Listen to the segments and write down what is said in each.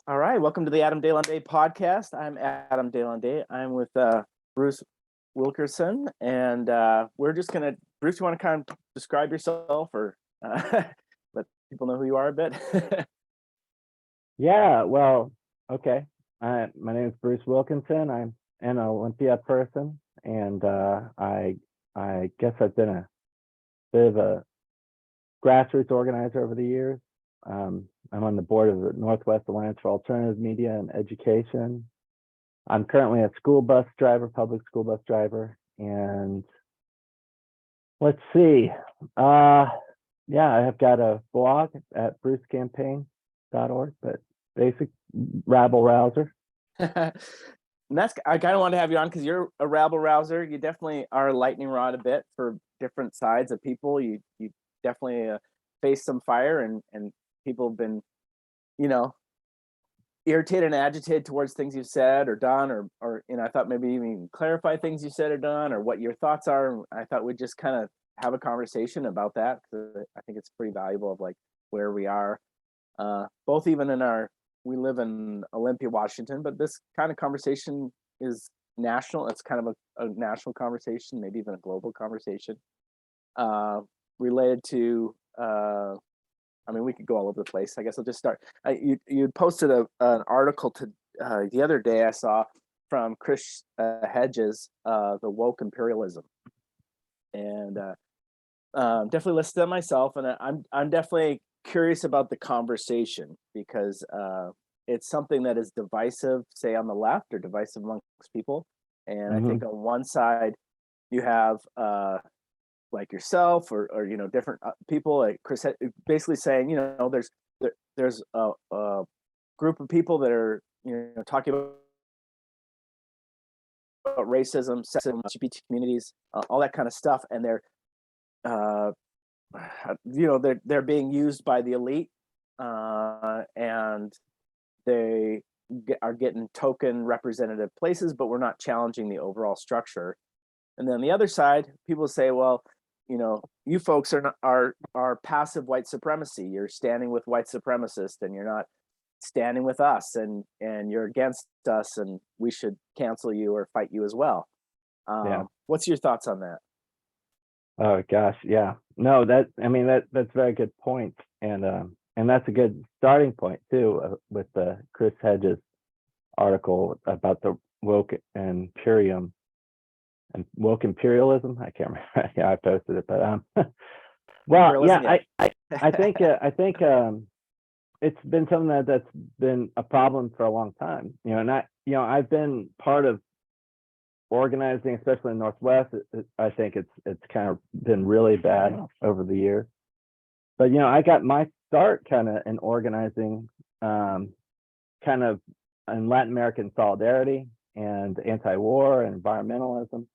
All right, welcome to the Dealan-de podcast. I'm Adam Dealan-de. I'm with Bruce Wilkinson, and we're just gonna. Bruce, you want to kind of describe yourself or let people know who you are a bit? Yeah, well, okay. My name is Bruce Wilkinson. I'm an Olympia person, and I guess I've been a bit of a grassroots organizer over the years. I'm on the board of the Northwest Alliance for Alternative Media and Education. I'm currently a school bus driver, public school bus driver, and let's see. Yeah, I have got a blog at brucecampaign.org, but basic rabble rouser. And that's I kind of wanted to have you on because you're a rabble rouser. You definitely are a lightning rod a bit for different sides of people. You definitely face some fire, and people have been, you know, irritated and agitated towards things you've said or done, or I thought maybe even clarify things you said or done, or what your thoughts are. I thought we'd just kind of have a conversation about that because I think it's pretty valuable of like where we are, both even in our. We live in Olympia, Washington, but this kind of conversation is national. It's kind of a national conversation, maybe even a global conversation, related to. I mean, we could go all over the place. I guess I'll just start. You posted an article to the other day I saw from Chris Hedges, the woke imperialism, and definitely listened to that myself. And I'm definitely curious about the conversation because it's something that is divisive, say on the left, or divisive amongst people. And I think on one side you have like yourself or different people like Chris basically saying there's a group of people that are talking about racism, sexism, LGBT communities, all that kind of stuff, and they're being used by the elite, and they are getting token representative places, but we're not challenging the overall structure. And then the other side, people say, well, you folks are passive white supremacy. You're standing with white supremacists, and you're not standing with us, and you're against us, and we should cancel you or fight you as well. Yeah. What's your thoughts on that? Oh gosh, yeah. No, that's very good point, and that's a good starting point too with the Chris Hedges article about the woke imperium and woke imperialism. I can't remember. Yeah, I posted it, but well, yeah, I think it's been something that's been a problem for a long time. And I've been part of organizing, especially in Northwest. I think it's kind of been really bad over the years. But I got my start kind of in organizing, kind of in Latin American solidarity and anti-war and environmentalism.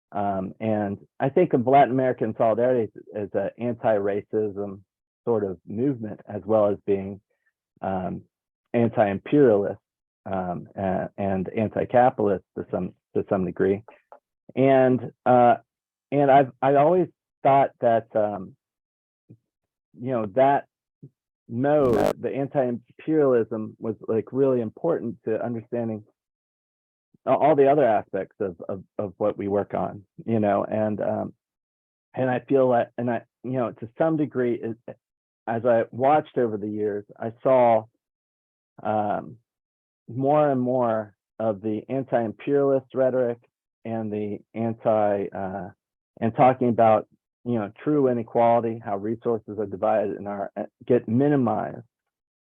And I think of Latin American solidarity as an anti-racism sort of movement, as well as being anti-imperialist and anti-capitalist to some degree. And I always thought that that mode, the anti-imperialism, was like really important to understanding all the other aspects of what we work on, and I feel that, and to some degree, as I watched over the years, I saw more and more of the anti-imperialist rhetoric and the and talking about true inequality, how resources are divided and get minimized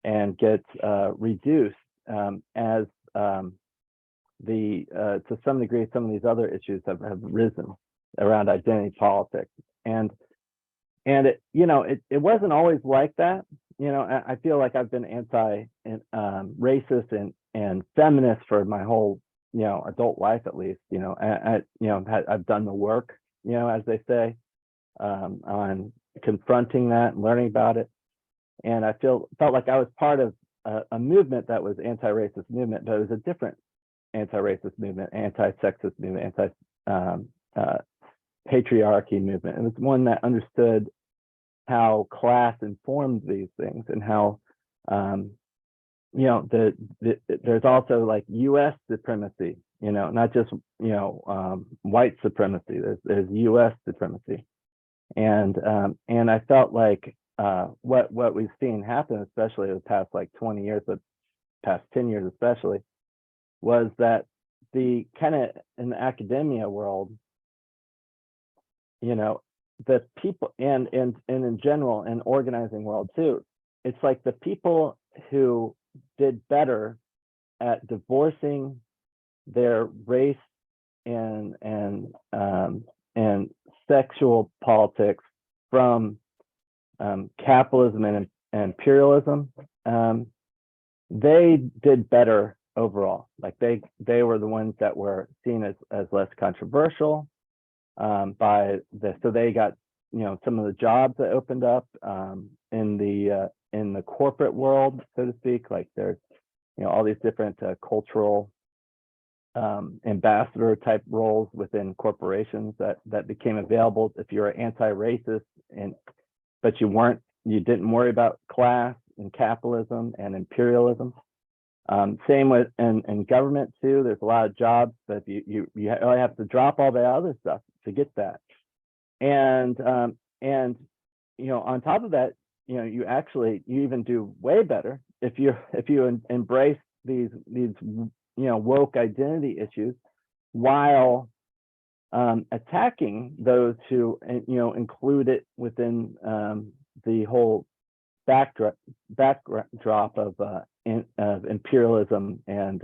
and get reduced as to some degree, some of these other issues have risen around identity politics, and it wasn't always like that. I feel like I've been racist and feminist for my whole adult life, at least. I've done the work, as they say, on confronting that and learning about it, and I felt like I was part of a movement that was anti-racist movement, but it was a different anti-racist movement, anti-sexist movement, anti-patriarchy movement. It was one that understood how class informed these things and how there's also like U.S. supremacy, not just white supremacy. There's U.S. supremacy, and I felt like what we've seen happen, especially the past like 20 years, but past 10 years especially, was that the kind of in the academia world, the people and in general in organizing world too, it's like the people who did better at divorcing their race and sexual politics from capitalism and imperialism, they did better overall. Like they were the ones that were seen as less controversial by so they got some of the jobs that opened up in the corporate world, so to speak. Like there's all these different cultural ambassador type roles within corporations that became available if you're anti-racist but you didn't worry about class and capitalism and imperialism. Same with in government too. There's a lot of jobs, but you really have to drop all the other stuff to get that. And on top of that, you even do way better if you embrace these woke identity issues while attacking those who include it within the whole backdrop of imperialism and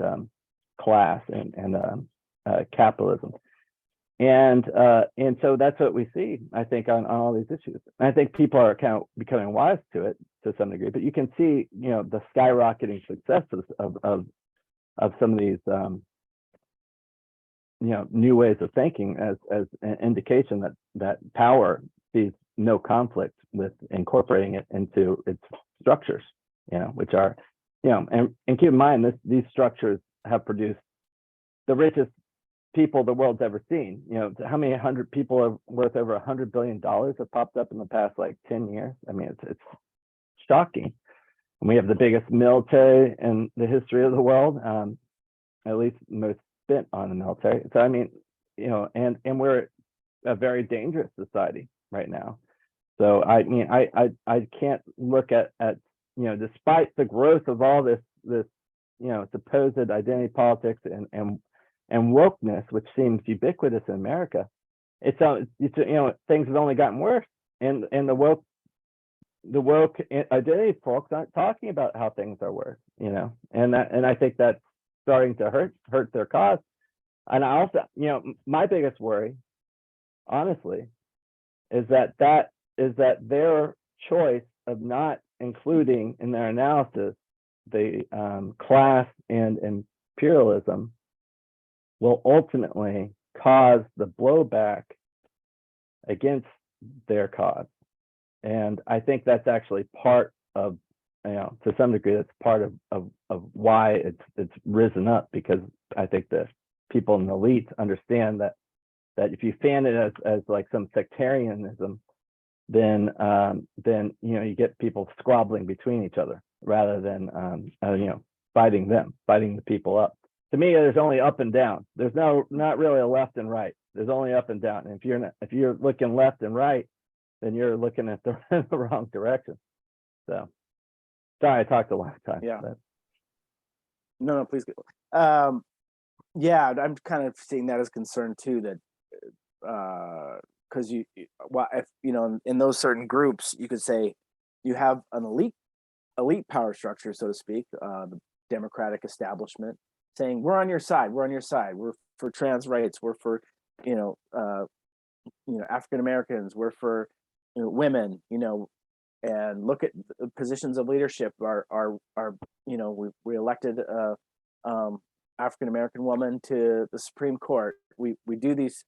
class and capitalism. And so that's what we see, I think, on all these issues. And I think people are kind of becoming wise to it to some degree, but you can see, the skyrocketing success of some of these, new ways of thinking as an indication that power sees no conflict with incorporating it into its structures, which are, and keep in mind these structures have produced the richest people the world's ever seen. How many hundred people are worth over $100 billion have popped up in the past like 10 years? I mean, it's shocking. And we have the biggest military in the history of the world, at least most spent on the military. So I mean, and we're a very dangerous society right now. So I mean, I can't look at despite the growth of all this supposed identity politics and wokeness, which seems ubiquitous in America, it's things have only gotten worse, and the woke identity folks aren't talking about how things are worse, and I think that's starting to hurt their cause. And I also, my biggest worry, honestly, is that their choice of not including in their analysis the class and imperialism will ultimately cause the blowback against their cause. And I think that's actually part of, to some degree, that's part of why it's risen up, because I think that people in the elites understand that if you fan it as like some sectarianism, then you get people squabbling between each other rather than fighting the people up. To me, there's only up and down. There's not really a left and right. There's only up and down. And if you're looking left and right, then you're looking at the wrong direction. So sorry, I talked a lot of time. Yeah. But. No, please go. Yeah, I'm kind of seeing that as concern too, that because if in those certain groups, you could say you have an elite power structure, so to speak, the Democratic establishment, saying we're on your side, we're for trans rights, we're for African Americans, we're for women, and look at the positions of leadership. We elected African American woman to the Supreme Court. We do these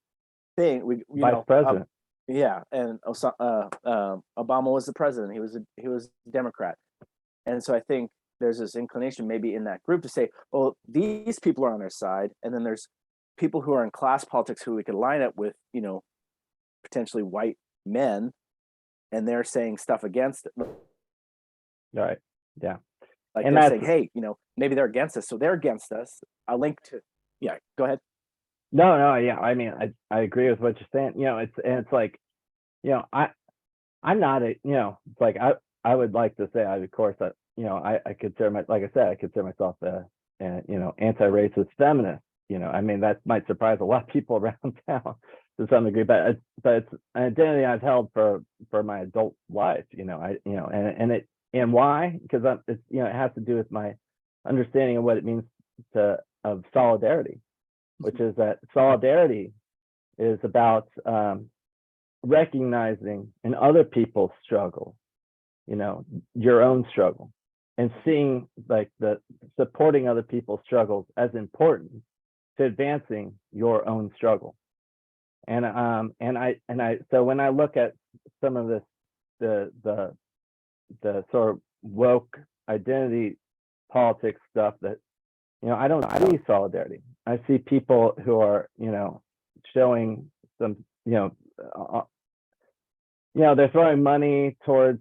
things. Vice president. And Obama was the president. He was a Democrat, and so I think there's this inclination maybe in that group to say, well, these people are on our side, and then there's people who are in class politics who we could line up with, potentially white men, and they're saying stuff against it. All right. Yeah. Like And they're that's saying, hey, maybe they're against us, so they're against us. A link to, yeah, go ahead. no, yeah. I mean, I agree with what you're saying. It's like, I'm not a, it's like I would like to say, of course, that I consider like I said, I consider myself a anti-racist feminist. I mean, that might surprise a lot of people around town to some degree, but it's an identity I've held for my adult life. And why? Because it has to do with my understanding of what it means of solidarity, which is that solidarity is about recognizing in other people's struggle, your own struggle, and seeing like the supporting other people's struggles as important to advancing your own struggle. And so when I look at some of this, the sort of woke identity politics stuff, that I don't see solidarity. I see people who are showing some they're throwing money towards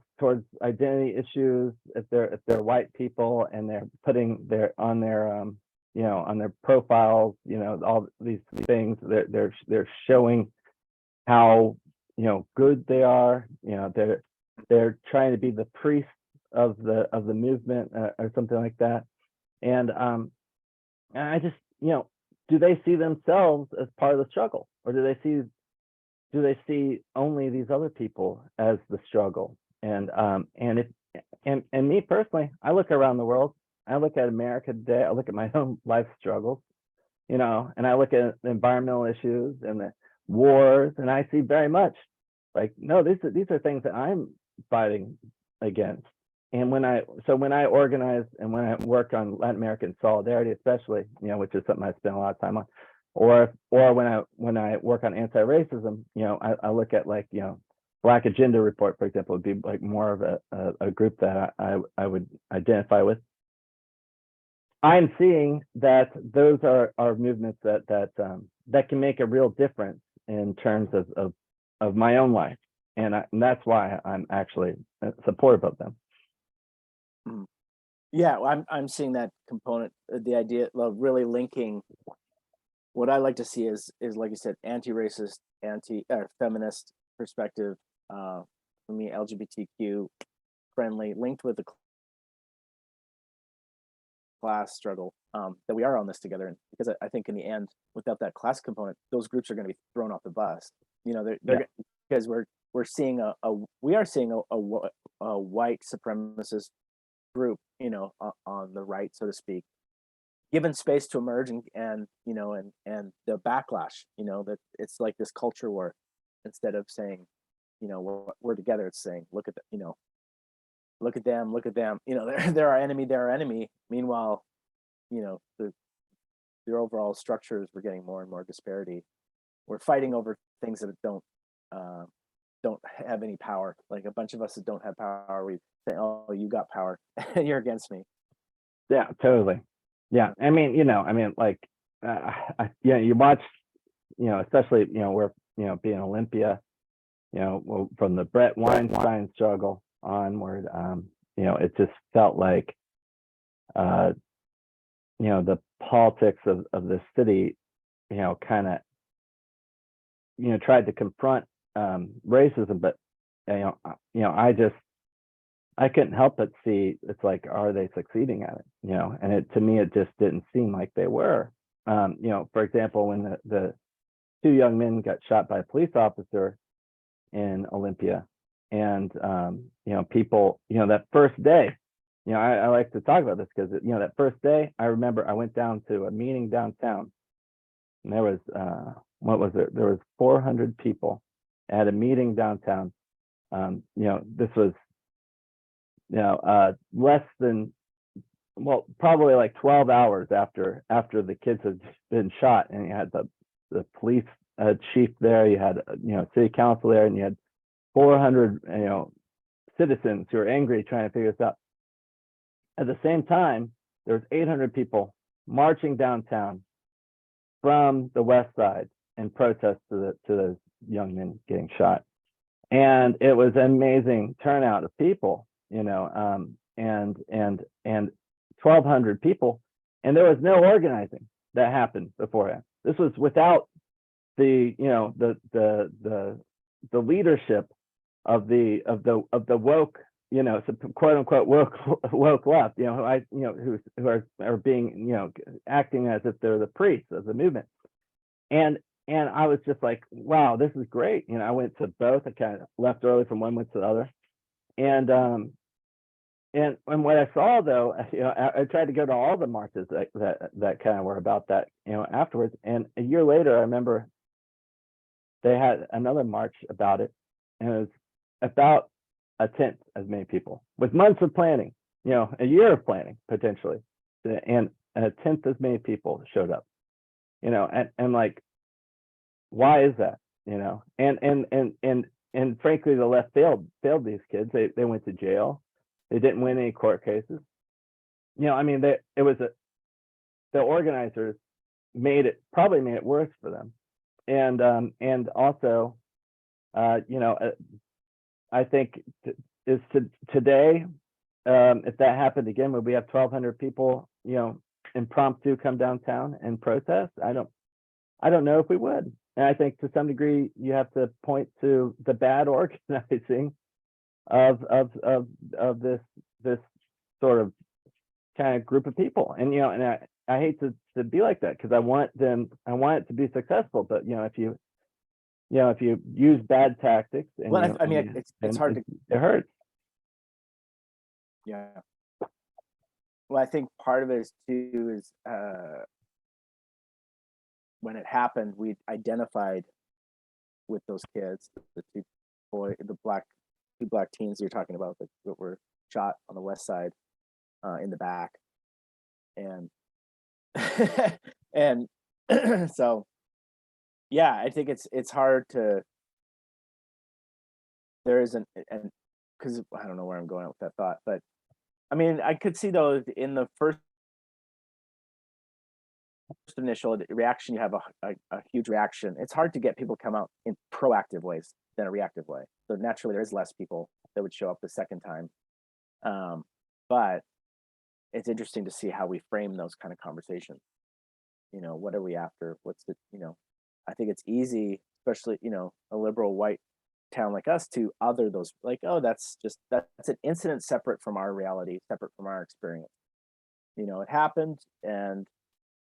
identity issues if they're white people, and they're putting on their profiles, all these things. They're showing how good they are. They're trying to be the priest of the movement, or something like that. And I just do they see themselves as part of the struggle, or do they see only these other people as the struggle? And me personally, I look around the world, I look at America today, I look at my own life struggles, and I look at the environmental issues and the wars, and I see very much like, no, these are things that I'm fighting against. And when I organize and when I work on Latin American solidarity, especially, which is something I spend a lot of time on, or when I work on anti-racism, I look at like, Black Agenda Report, for example, would be like more of a group that I would identify with. I'm seeing that those are movements that can make a real difference in terms of my own life, and that's why I'm actually supportive of them. Yeah, I'm seeing that component, the idea of really linking. What I like to see is like you said, anti-racist, feminist perspective. For me, LGBTQ friendly, linked with the class struggle. That we are on this together, and because I think in the end, without that class component, those groups are going to be thrown off the bus. They're because we're seeing we are seeing a white supremacist group, on the right, so to speak, given space to emerge, and the backlash, that it's like this culture war. Instead of saying, we're together, it's saying, look at look at them, they're our enemy. Meanwhile, the overall structures, we're getting more and more disparity. We're fighting over things that don't have any power. Like a bunch of us that don't have power, we say, oh, you got power and you're against me. Yeah, totally. Yeah, I mean, like, you watch, especially, we're, being Olympia, from the Brett Weinstein struggle onward, it just felt like, the politics of the city, kind of, tried to confront racism, but, I couldn't help but see, it's like, are they succeeding at it? And to me, it just didn't seem like they were. For example, when the two young men got shot by a police officer in Olympia, and people, that first day, I like to talk about this because that first day, I remember I went down to a meeting downtown, and there was what was it? There was 400 people at a meeting downtown. This was less than, well, probably like 12 hours after the kids had been shot, and you had the police chief there, you had city council there, and you had 400 citizens who are angry trying to figure this out. At the same time, there was 800 people marching downtown from the west side in protest to those young men getting shot, and it was an amazing turnout of people, and 1,200 people, and there was no organizing that happened beforehand. This was without the, you know, the leadership of the woke, you know, quote unquote woke left, you know, who are being, you know, acting as if they're the priests of the movement. And I was just like, wow, this is great. You know, I went to both. I kind of left early from one, went to the other. And what I saw, though, you know, I tried to go to all the marches that kind of were about that, you know, afterwards. And a year later, I remember they had another march about it, and it was about a tenth as many people with months of planning, you know, a year of planning potentially, and a tenth as many people showed up, you know, and like, why is that, you know? And frankly, the left failed these kids. They went to jail. They didn't win any court cases. You know, I mean, the organizers probably made it worse for them. And also, you know, I think today, if that happened again, would we have 1,200 people, you know, impromptu come downtown and protest? I don't know if we would. And I think to some degree, you have to point to the bad organizing of this sort of kind of group of people. And, you know, and I hate to be like that, because I want it to be successful. But, you know, if you use bad tactics, and, well, you know, I mean, it's hard to, it hurts. yeah. Well, I think part of it too is when it happened, we identified with those kids, the two black teens you're talking about that were shot on the west side in the back, and and so yeah, I think it's hard to, there isn't, and because I don't know where I'm going with that thought, but I mean, I could see though in the first initial reaction, you have a huge reaction. It's hard to get people to come out in proactive ways than a reactive way. So naturally, there's less people that would show up the second time. But it's interesting to see how we frame those kind of conversations. You know, what are we after? What's the, you know, I think it's easy, especially, you know, a liberal white town like us, to other those, like, oh, that's an incident separate from our reality, separate from our experience. You know, it happened, and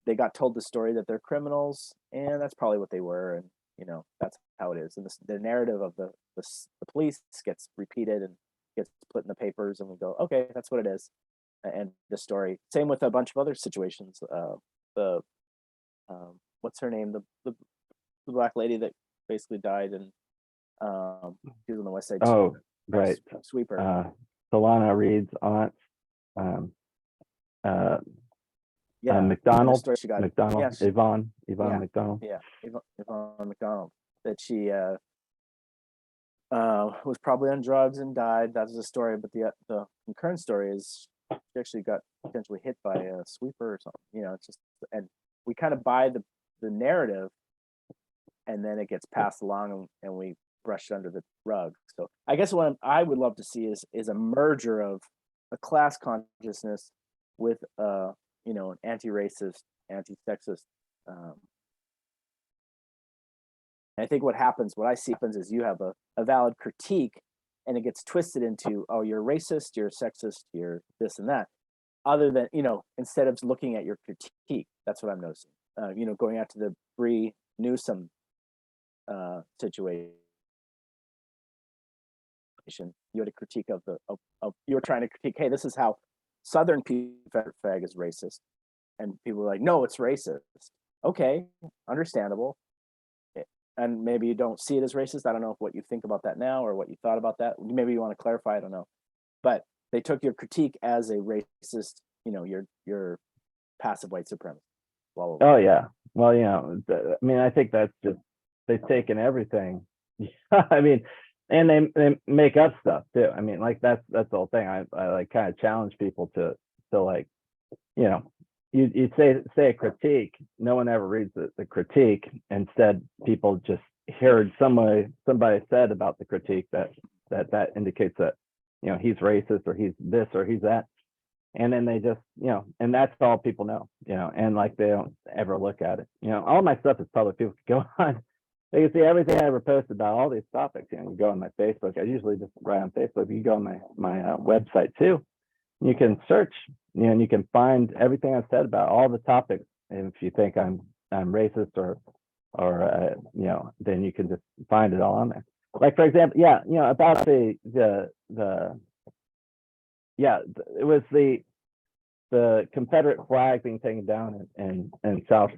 they got told the story that they're criminals, and that's probably what they were, and you know, that's how it is. And the narrative of the police gets repeated and gets put in the papers, and we go, okay, that's what it is, and the story. Same with a bunch of other situations. What's her name? The black lady that basically died, and she was on the west side. Oh, right. Sweeper. Solana Reed's aunt. Yeah, McDonald. She got, McDonald. Yeah, Yvonne yeah, McDonald. Yeah, Yvonne McDonald. That she was probably on drugs and died. That was the story. But the concurrent story is she actually got potentially hit by a sweeper or something. You know, it's just, and we kind of buy the narrative, and then it gets passed along, and we brush it under the rug. So I guess what I would love to see is a merger of a class consciousness with you know, an anti-racist, anti-sexist. I think what I see happens is you have a valid critique, and it gets twisted into, oh, you're racist, you're sexist, you're this and that. Other than, you know, instead of looking at your critique, that's what I'm noticing. You know, going out to the Bree Newsom situation, you had a critique of you were trying to critique, hey, this is how Southern fag is racist, and people were like, no, it's racist. Okay, understandable. And maybe you don't see it as racist. I don't know what you think about that now, or what you thought about that. Maybe you want to clarify. I don't know. But they took your critique as a racist. You know, your passive white supremacist. Blah, blah, blah. Oh yeah. Well, you know, I mean, I think that's just, they've taken everything. I mean, and they make up stuff too. I mean, like that's the whole thing. I like kind of challenge people to like, you know, you say a critique, no one ever reads the critique. Instead, people just heard somebody said about the critique that indicates that, you know, he's racist, or he's this, or he's that. And then they just, and that's all people know, and like they don't ever look at it. All my stuff is public. People can go on. They can see everything I ever posted about all these topics. You go on my Facebook. I usually just write on Facebook. You go on my website too. You can search, and you can find everything I've said about all the topics. And if you think I'm racist or then you can just find it all on there. Like for example, about it was the Confederate flag being taken down in South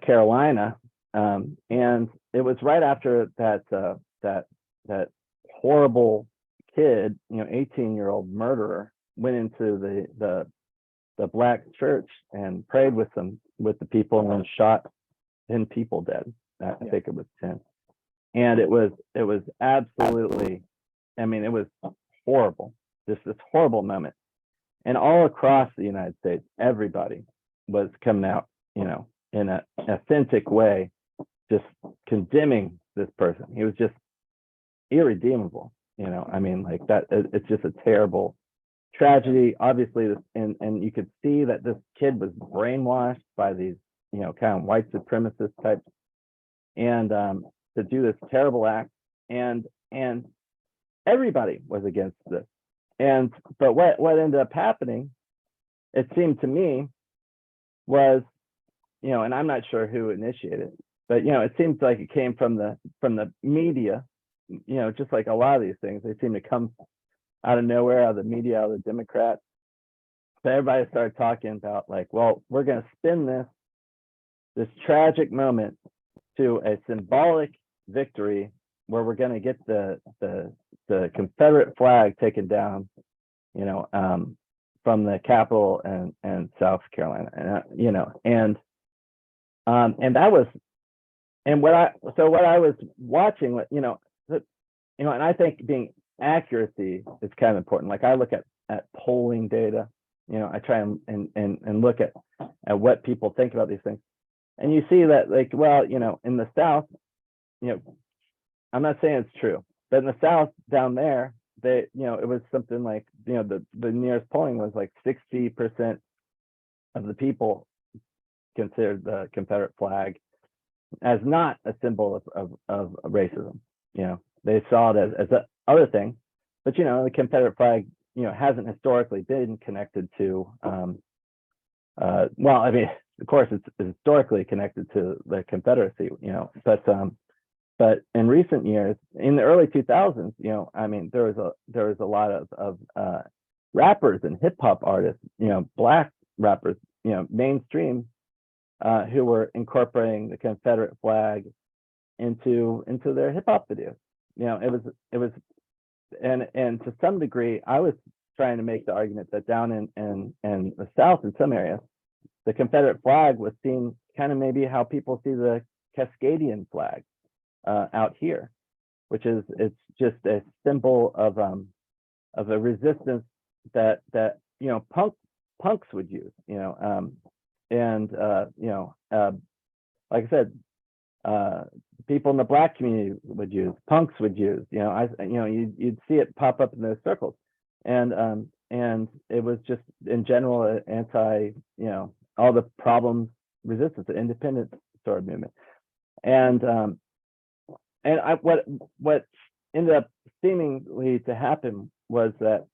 Carolina, and it was right after that horrible kid, 18-year-old murderer, went into the black church and prayed with the people and then shot 10 people dead. I think it was 10, and it was absolutely, it was horrible, just this horrible moment. And all across the United States, everybody was coming out, in an authentic way, just condemning this person. He was just irredeemable, like that. It's just a terrible tragedy, obviously. And you could see that this kid was brainwashed by these, kind of white supremacist types, and to do this terrible act, and everybody was against this. But what ended up happening, it seemed to me, was, and I'm not sure who initiated it, but it seems like it came from the media, just like a lot of these things, they seem to come out of nowhere, out of the media, out of the Democrats. So everybody started talking about, like, well, we're going to spin this tragic moment to a symbolic victory where we're going to get the Confederate flag taken down, from the Capitol and South Carolina, and that was, and what I was watching, and I think being accuracy is kind of important. Like I look at polling data, I try and look at what people think about these things, and you see that, like, well, in the South, I'm not saying it's true, but in the South down there, it was something like, the nearest polling was like 60% of the people considered the Confederate flag as not a symbol of racism. They saw it as a other thing, but the Confederate flag, hasn't historically been connected to, well, of course it's historically connected to the Confederacy, but in recent years, in the early 2000s, there was a lot of rappers and hip hop artists, black rappers, mainstream, who were incorporating the Confederate flag into their hip hop videos. It was, and to some degree, I was trying to make the argument that down in the South, in some areas, the Confederate flag was seen kind of maybe how people see the Cascadian flag out here, which is, it's just a symbol of a resistance that punks would use, like I said, people in the black community would use, punks would use, you'd see it pop up in those circles, and it was just in general anti, all the problems, resistance, the independent sort of movement, and what ended up seemingly to happen was that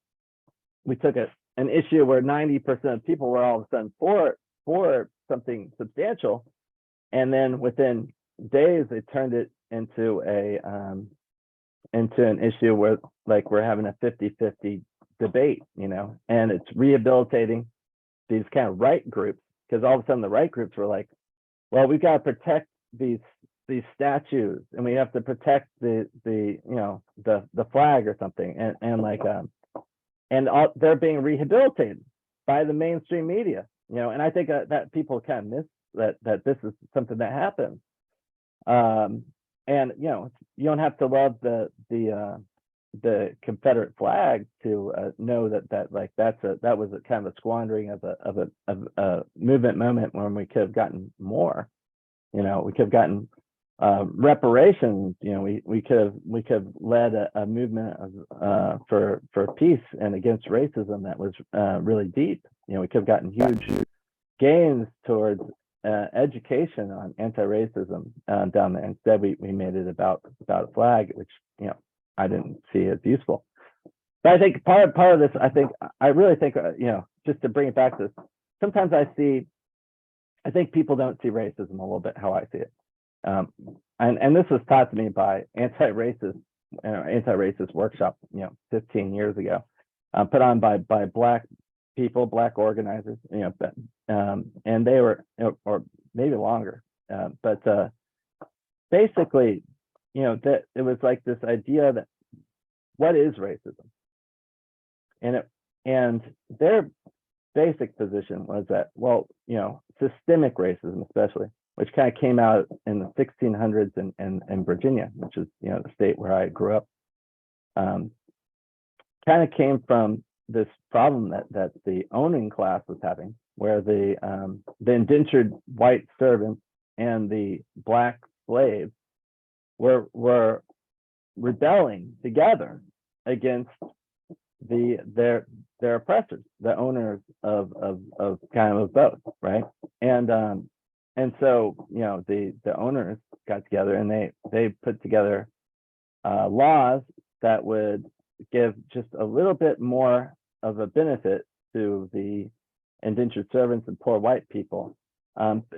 we took an issue where 90% of people were all of a sudden for something substantial, and then within days they turned it into an issue where, like, we're having a 50-50 debate, and it's rehabilitating these kind of right groups, because all of a sudden the right groups were like, well, we've got to protect these statues, and we have to protect the flag or something, and they're being rehabilitated by the mainstream media, and I think that people kind of miss that this is something that happens, and you don't have to love the Confederate flag to know that was a kind of a squandering of a movement moment when we could have gotten more. We could have gotten reparations. We could have led a movement for peace and against racism that was really deep. You know, we could have gotten huge gains towards education on anti-racism down there. Instead, we made it about a flag, which, you know, I didn't see as useful. But I think part of this, I really think, you know, just to bring it back to this, sometimes I think people don't see racism a little bit how I see it. And this was taught to me by anti-racist workshop, you know, 15 years ago, put on by Black people, Black organizers, you know, and they were, you know, or maybe longer, but basically, you know, that it was like this idea that what is racism, and their basic position was that, well, you know, systemic racism, especially, which kind of came out in the 1600s in Virginia, which is, you know, the state where I grew up, kind of came from this problem that the owning class was having, where the indentured white servants and the Black slaves were rebelling together against their oppressors, the owners of kind of both, right? And so, you know, the owners got together and they put together laws that would give just a little bit more of a benefit to the indentured servants and poor white people,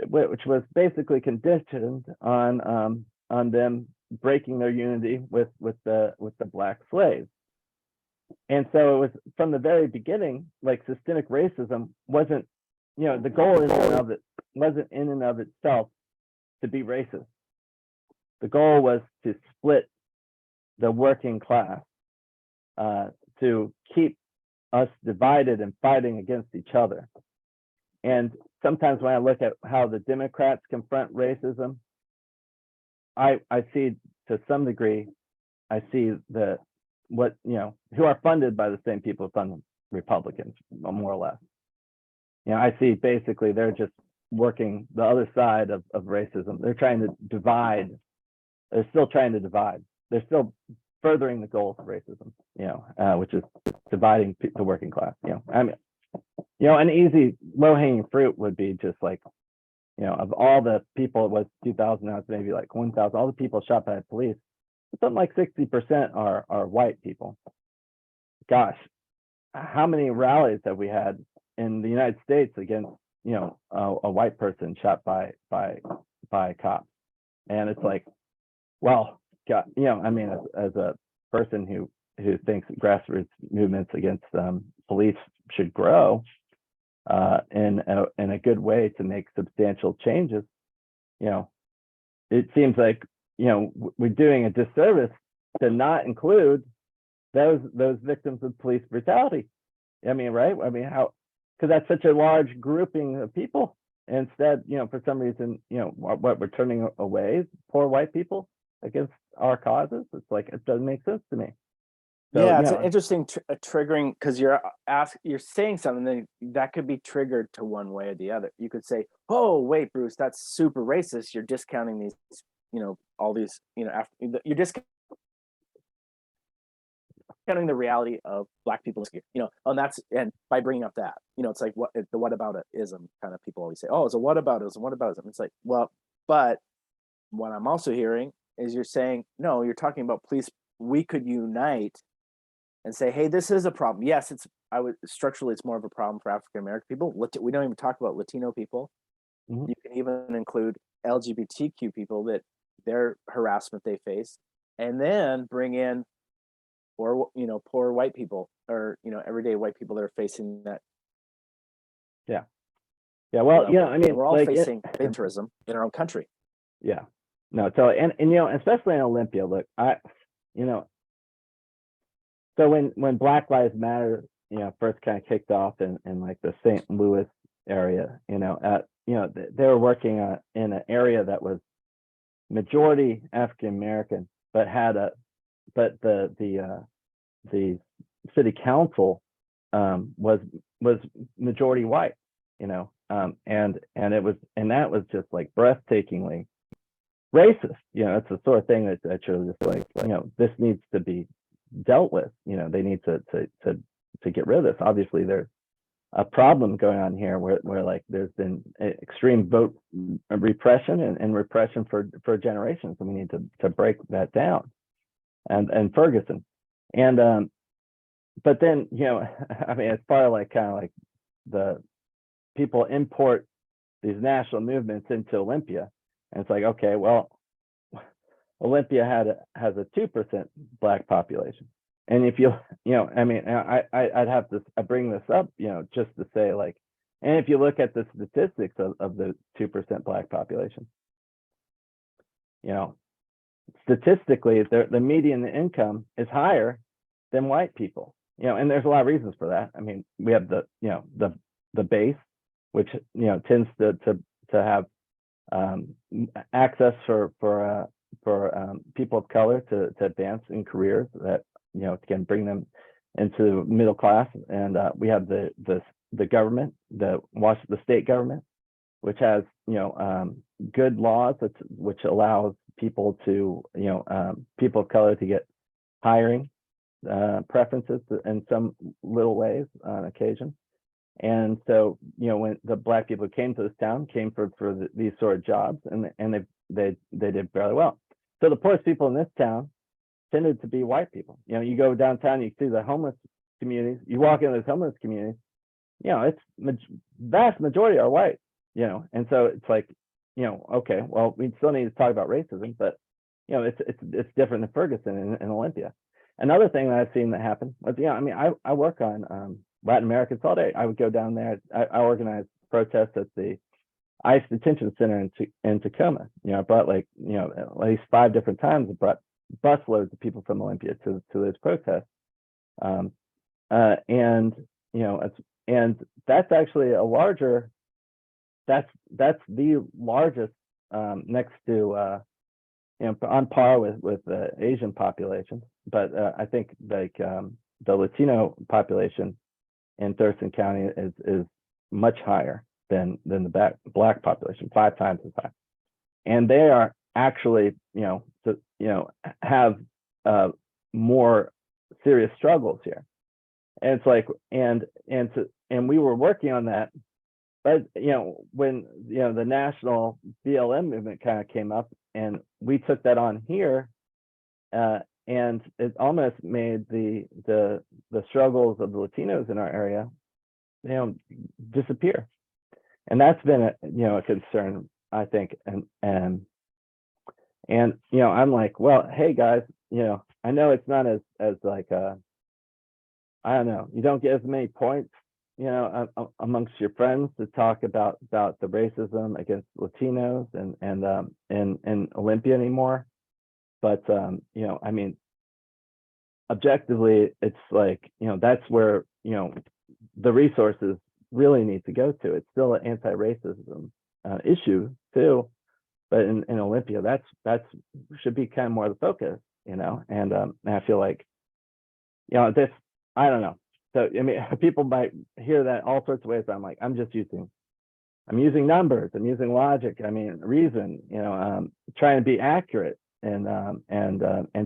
which was basically conditioned on them breaking their unity with the Black slaves. And so it was from the very beginning, like systemic racism wasn't, you know, the goal wasn't in and of itself to be racist. The goal was to split the working class, to keep us divided and fighting against each other. And sometimes when I look at how the Democrats confront racism, I see, to some degree, I see what, you know, who are funded by the same people who fund Republicans, more or less. You know, I see basically they're just working the other side of racism. They're trying to divide. They're still trying to divide. They're still furthering the goal of racism, you know, which is dividing the working class. You know, I mean, you know, an easy low-hanging fruit would be just like, you know, of all the people, it was 2,000, now it's maybe like 1,000, all the people shot by the police, something like 60% are white people. Gosh, how many rallies have we had in the United States against, you know, a white person shot by cops? And it's like, well, God, you know, I mean, as a person who thinks grassroots movements against police should grow in a good way to make substantial changes, you know, it seems like, you know, we're doing a disservice to not include those victims of police brutality. I mean, right? I mean, how? Because that's such a large grouping of people. Instead, you know, for some reason, you know, what we're turning away poor white people against our causes. It's like, it doesn't make sense to me. So, yeah, it's an interesting triggering, because you're saying something that could be triggered to one way or the other. You could say, "Oh, wait, Bruce, that's super racist. You're discounting these, you know, all these, you know, you're discounting the reality of Black people, you know." And by bringing up that, you know, it's like the whataboutism kind of, people always say, "Oh, it's a whataboutism." It's like, well, but what I'm also hearing is you're saying, no, you're talking about police. We could unite and say, hey, this is a problem. Yes, structurally, it's more of a problem for African American people. We don't even talk about Latino people. Mm-hmm. You can even include LGBTQ people, that their harassment they face, and then bring in, or, you know, poor white people, or, you know, everyday white people that are facing that. Yeah. Well, you know, I mean, we're all facing militarism in our own country. Yeah. No, so and you know, especially in Olympia, look, you know, so when Black Lives Matter, you know, first kind of kicked off in like the St. Louis area, you know, they were working in an area that was majority African American, but the city council was majority white, you know, and that was just like breathtakingly racist. You know, it's the sort of thing that you're just like, you know, this needs to be dealt with. They need to get rid of this. Obviously, there's a problem going on here where like there's been extreme vote repression and repression for generations, and we need to break that down. And Ferguson, and but then I mean, as far like kind of like the people import these national movements into Olympia, and it's like, okay, well, Olympia has a 2% Black population, and if I mean, I'd have to bring this up, just to say like, and if you look at the statistics of the 2% Black population, statistically, the median income is higher than white people, and there's a lot of reasons for that. I mean, we have the base, which tends to have access for people of color to advance in careers that can bring them into middle class, and we have the government, the state government, which has good laws which allows people people of color to get hiring preferences in some little ways on occasion. And so when the Black people came to this town, came for these sort of jobs, and they did fairly well. So the poorest people in this town tended to be white people. You go downtown, you see the homeless communities, you walk into those homeless communities, it's vast majority are white, and so it's like, okay, well, we still need to talk about racism, but it's different than Ferguson and Olympia. Another thing that I've seen that happen was, I mean, I work on Latin American Solidarity. I would go down there. I organized protests at the ICE detention center in Tacoma. I brought like, at least 5 different times. I brought busloads of people from Olympia to those protests. And that's actually that's the largest, next to on par with the Asian population. But I think like the Latino population in Thurston County is much higher than the Black population, 5 times as high. And they are actually, have more serious struggles here. And it's like, and we were working on that, but when the national BLM movement kind of came up, and we took that on here, and it almost made the struggles of the Latinos in our area, disappear. And that's been a concern, I think. And I'm like, well, hey guys, I know it's not as like I don't know, you don't get as many points, amongst your friends to talk about the racism against Latinos and Olympia anymore. But I mean, objectively, it's like, that's where the resources really need to go to. It's still an anti-racism issue too, but in Olympia, that's should be kind of more the focus, and I feel like, this, I don't know. So I mean, people might hear that all sorts of ways, but I'm like, I'm using numbers, I'm using logic, I mean, reason, trying to be accurate and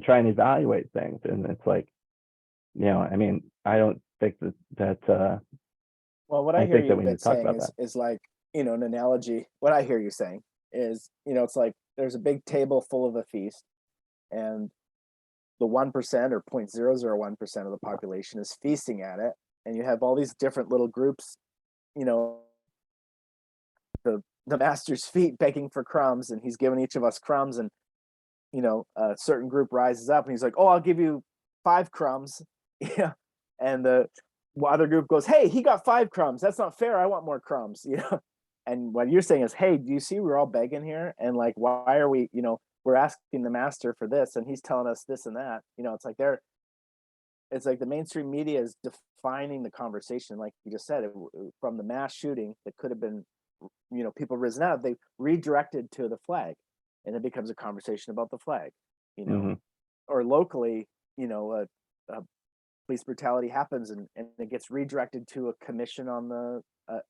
trying to evaluate things. And it's like, I mean, I don't think that well, what I hear you saying is like, an analogy. What I hear you saying is, it's like there's a big table full of a feast, and the 1% or 0.001% of the population is feasting at it, and you have all these different little groups, the master's feet begging for crumbs, and he's giving each of us crumbs, and a certain group rises up and he's like, oh, I'll give you 5 crumbs. Yeah. And the other group goes, hey, he got 5 crumbs, that's not fair, I want more crumbs. And what you're saying is, hey, do you see we're all begging here, and like, why are we, we're asking the master for this and he's telling us this and that. It's like the mainstream media is defining the conversation, like you just said, from the mass shooting that could have been, people risen out, they redirected to the flag, and it becomes a conversation about the flag, Mm-hmm. or locally, police brutality happens, and it gets redirected to a commission on the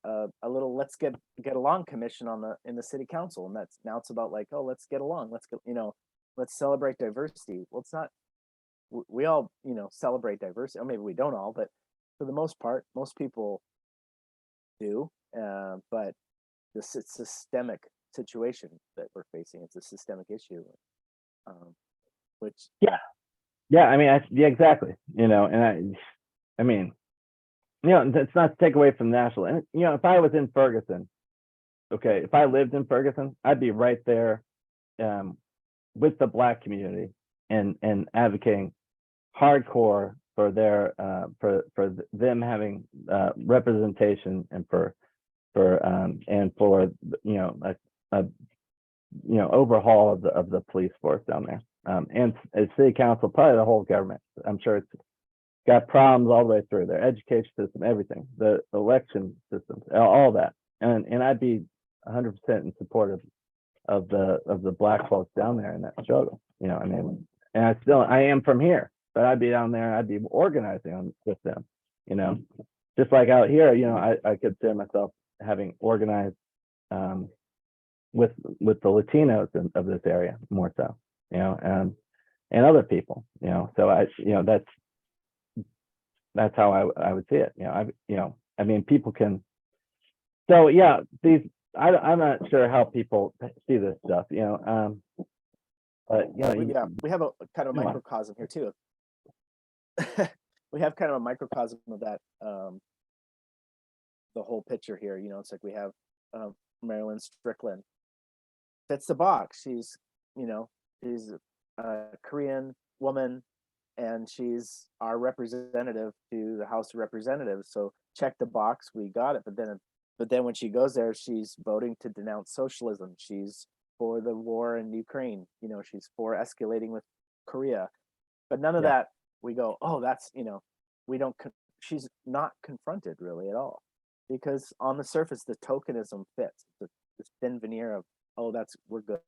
a little let's get along commission in the city council, and now it's about like, oh, let's get along, let's celebrate diversity. Well, it's not we all, celebrate diversity, or maybe we don't all, but for the most part, most people do. But this it's systemic situation that we're facing. It's a systemic issue, which Yeah, I mean, yeah, exactly. And I mean, it's not to take away from national. And if I was in Ferguson, okay, if I lived in Ferguson, I'd be right there with the Black community and advocating hardcore for their for them having representation and for a overhaul of the police force down there, and as city council, probably the whole government. I'm sure it's got problems all the way through their education system, everything, the election systems, all that, and I'd be 100% in support of the Black folks down there in that struggle. I mean, and I am from here, but I'd be down there, I'd be organizing with them. Just like out here, I consider myself having organized with the Latinos of this area more so, and other people, so that's how I would see it. I mean, people can. So yeah, I'm not sure how people see this stuff, but we have a kind of a microcosm here too. We have kind of a microcosm of that, the whole picture here. It's like we have Marilyn Strickland fits the box. She's a Korean woman, and she's our representative to the House of Representatives. So check the box, we got it. But then when she goes there, she's voting to denounce socialism. She's for the war in Ukraine. She's for escalating with Korea. But none of that, we go, oh, that's, we don't, she's not confronted really at all. Because on the surface, the tokenism fits. This thin veneer of, oh, we're good.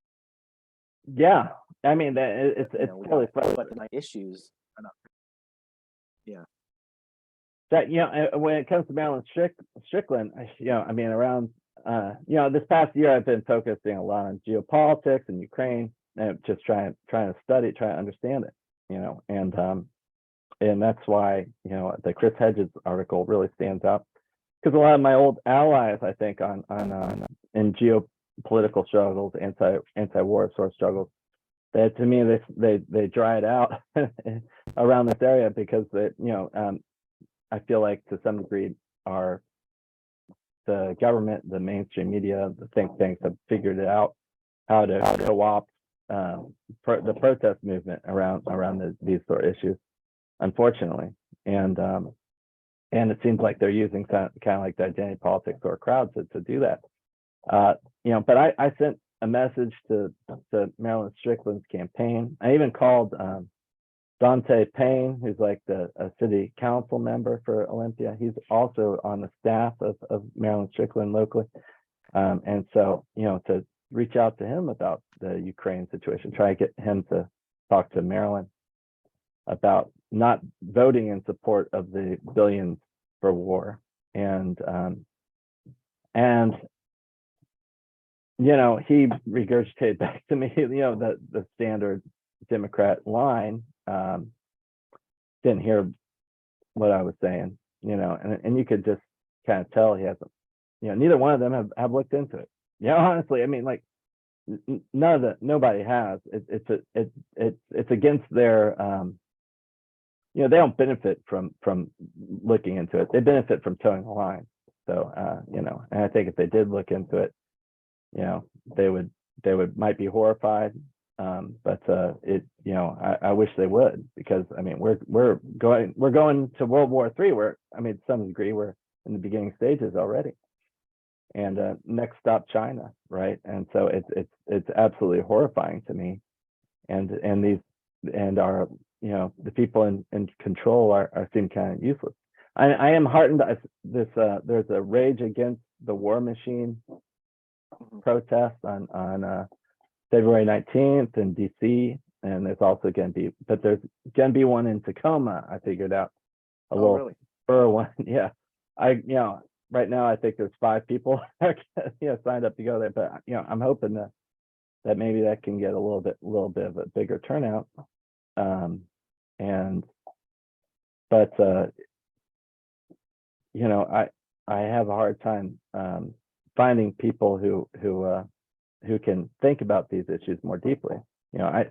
Yeah. I mean, it's totally fine. But the issues are not. Yeah. That, when it comes to Marilyn Strickland, I mean, around, this past year, I've been focusing a lot on geopolitics and Ukraine, and just trying to study, trying to understand it, and that's why, the Chris Hedges article really stands out, because a lot of my old allies, I think, in geopolitical struggles, anti-war sort of struggles, that to me, they dried out around this area, because I feel like to some degree the government, the mainstream media, the think tanks have figured it out how to co-opt the protest movement around these sort of issues, unfortunately, and it seems like they're using kind of like the identity politics or crowd to do that. But I sent a message to Marilyn Strickland's campaign. I even called Dante Payne, who's like a city council member for Olympia. He's also on the staff of Marilyn Strickland locally. And so, to reach out to him about the Ukraine situation, try to get him to talk to Marilyn about not voting in support of the billions for war. And he regurgitated back to me, the standard Democrat line. Didn't hear what I was saying, and you could just kind of tell he hasn't, neither one of them have looked into it. Honestly, I mean, like nobody has. It's against their, they don't benefit from looking into it. They benefit from towing the line. So, and I think if they did look into it, they might be horrified. But I wish they would, because I mean, we're going to World War III, where, I mean, to some degree, we're in the beginning stages already, and next stop China, right? And so it's absolutely horrifying to me, and our the people in control are seem kind of useless. I am heartened. There's a Rage Against the War Machine protest on February 19th in DC, and there's also going to be one in Tacoma. I figured out a little really? fur one. Yeah, right now I think there's 5 people signed up to go there, but I'm hoping that maybe that can get a little bit of a bigger turnout. but you know, I have a hard time finding people who can think about these issues more deeply. You know,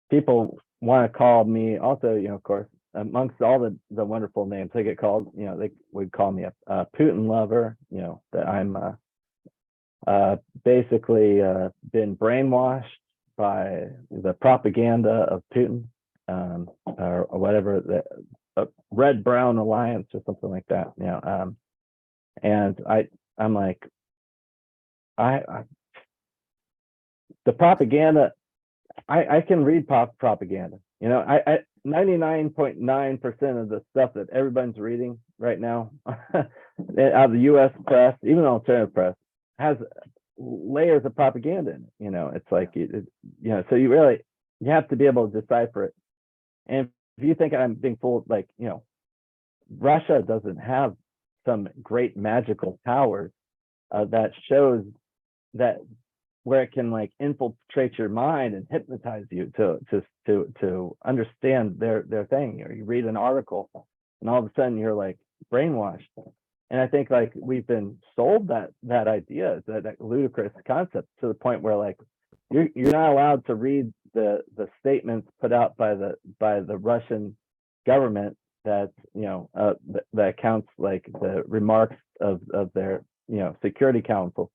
people want to call me also, you know, of course, amongst all the wonderful names they get called, you know, they would call me a Putin lover, you know, that I'm basically been brainwashed by the propaganda of Putin, or whatever, the red-brown alliance or something like that, you know. And I'm like, the propaganda, I can read propaganda, you know. I 99.9% of the stuff that everybody's reading right now out of the U.S. press, even alternative press, has layers of propaganda in it. You know, it's like, you know, so you have to be able to decipher it. And if you think I'm being fooled, like, you know, Russia doesn't have some great magical powers that shows that where it can like infiltrate your mind and hypnotize you to understand their thing. Or you read an article and all of a sudden you're like brainwashed. And I think like we've been sold that idea, that ludicrous concept, to the point where like you're not allowed to read the statements put out by the Russian government that, you know, that accounts like the remarks of their, you know, Security Council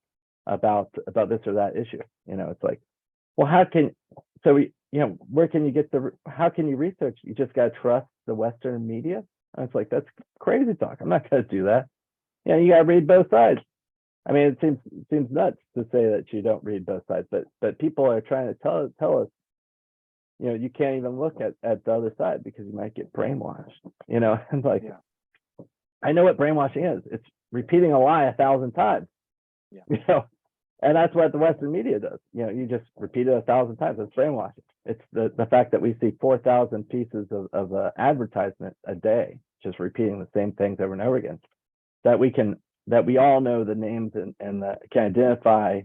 about this or that issue. You know, it's like, well, you know, where can you get how can you research? You just got to trust the Western media. And it's like, that's crazy talk. I'm not going to do that. Yeah, you got to read both sides. I mean, it seems nuts to say that you don't read both sides, but people are trying to tell us, you know, you can't even look at the other side because you might get brainwashed, you know. And like, yeah. I know what brainwashing is. It's repeating a lie 1,000 times, yeah. You know, and that's what the Western media does. You know, you just repeat it 1,000 times. It's brainwashing. It's the fact that we see 4,000 pieces of advertisement a day, just repeating the same things over and over again, that we all know the names and can identify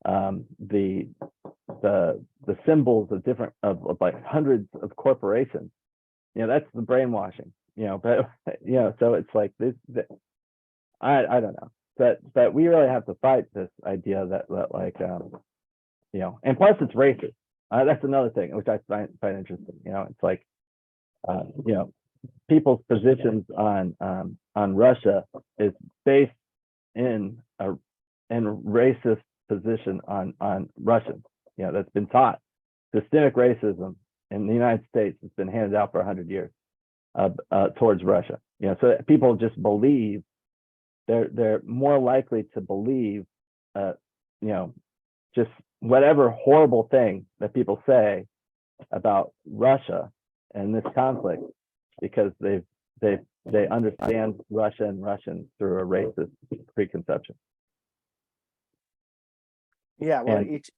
the symbols of different of like hundreds of corporations. You know, that's the brainwashing. You know, but you know, so it's like this. I don't know, but we really have to fight this idea that like you know, and plus it's racist. That's another thing which I find interesting. You know, it's like you know, people's positions on Russia is based in a racist position on Russians. You know, that's been taught. Systemic racism in the United States has been handed out for 100 years towards Russia. You know, so people just believe, they're more likely to believe, you know, just whatever horrible thing that people say about Russia and this conflict, because they understand Russia and Russians through a racist preconception. Yeah, well, each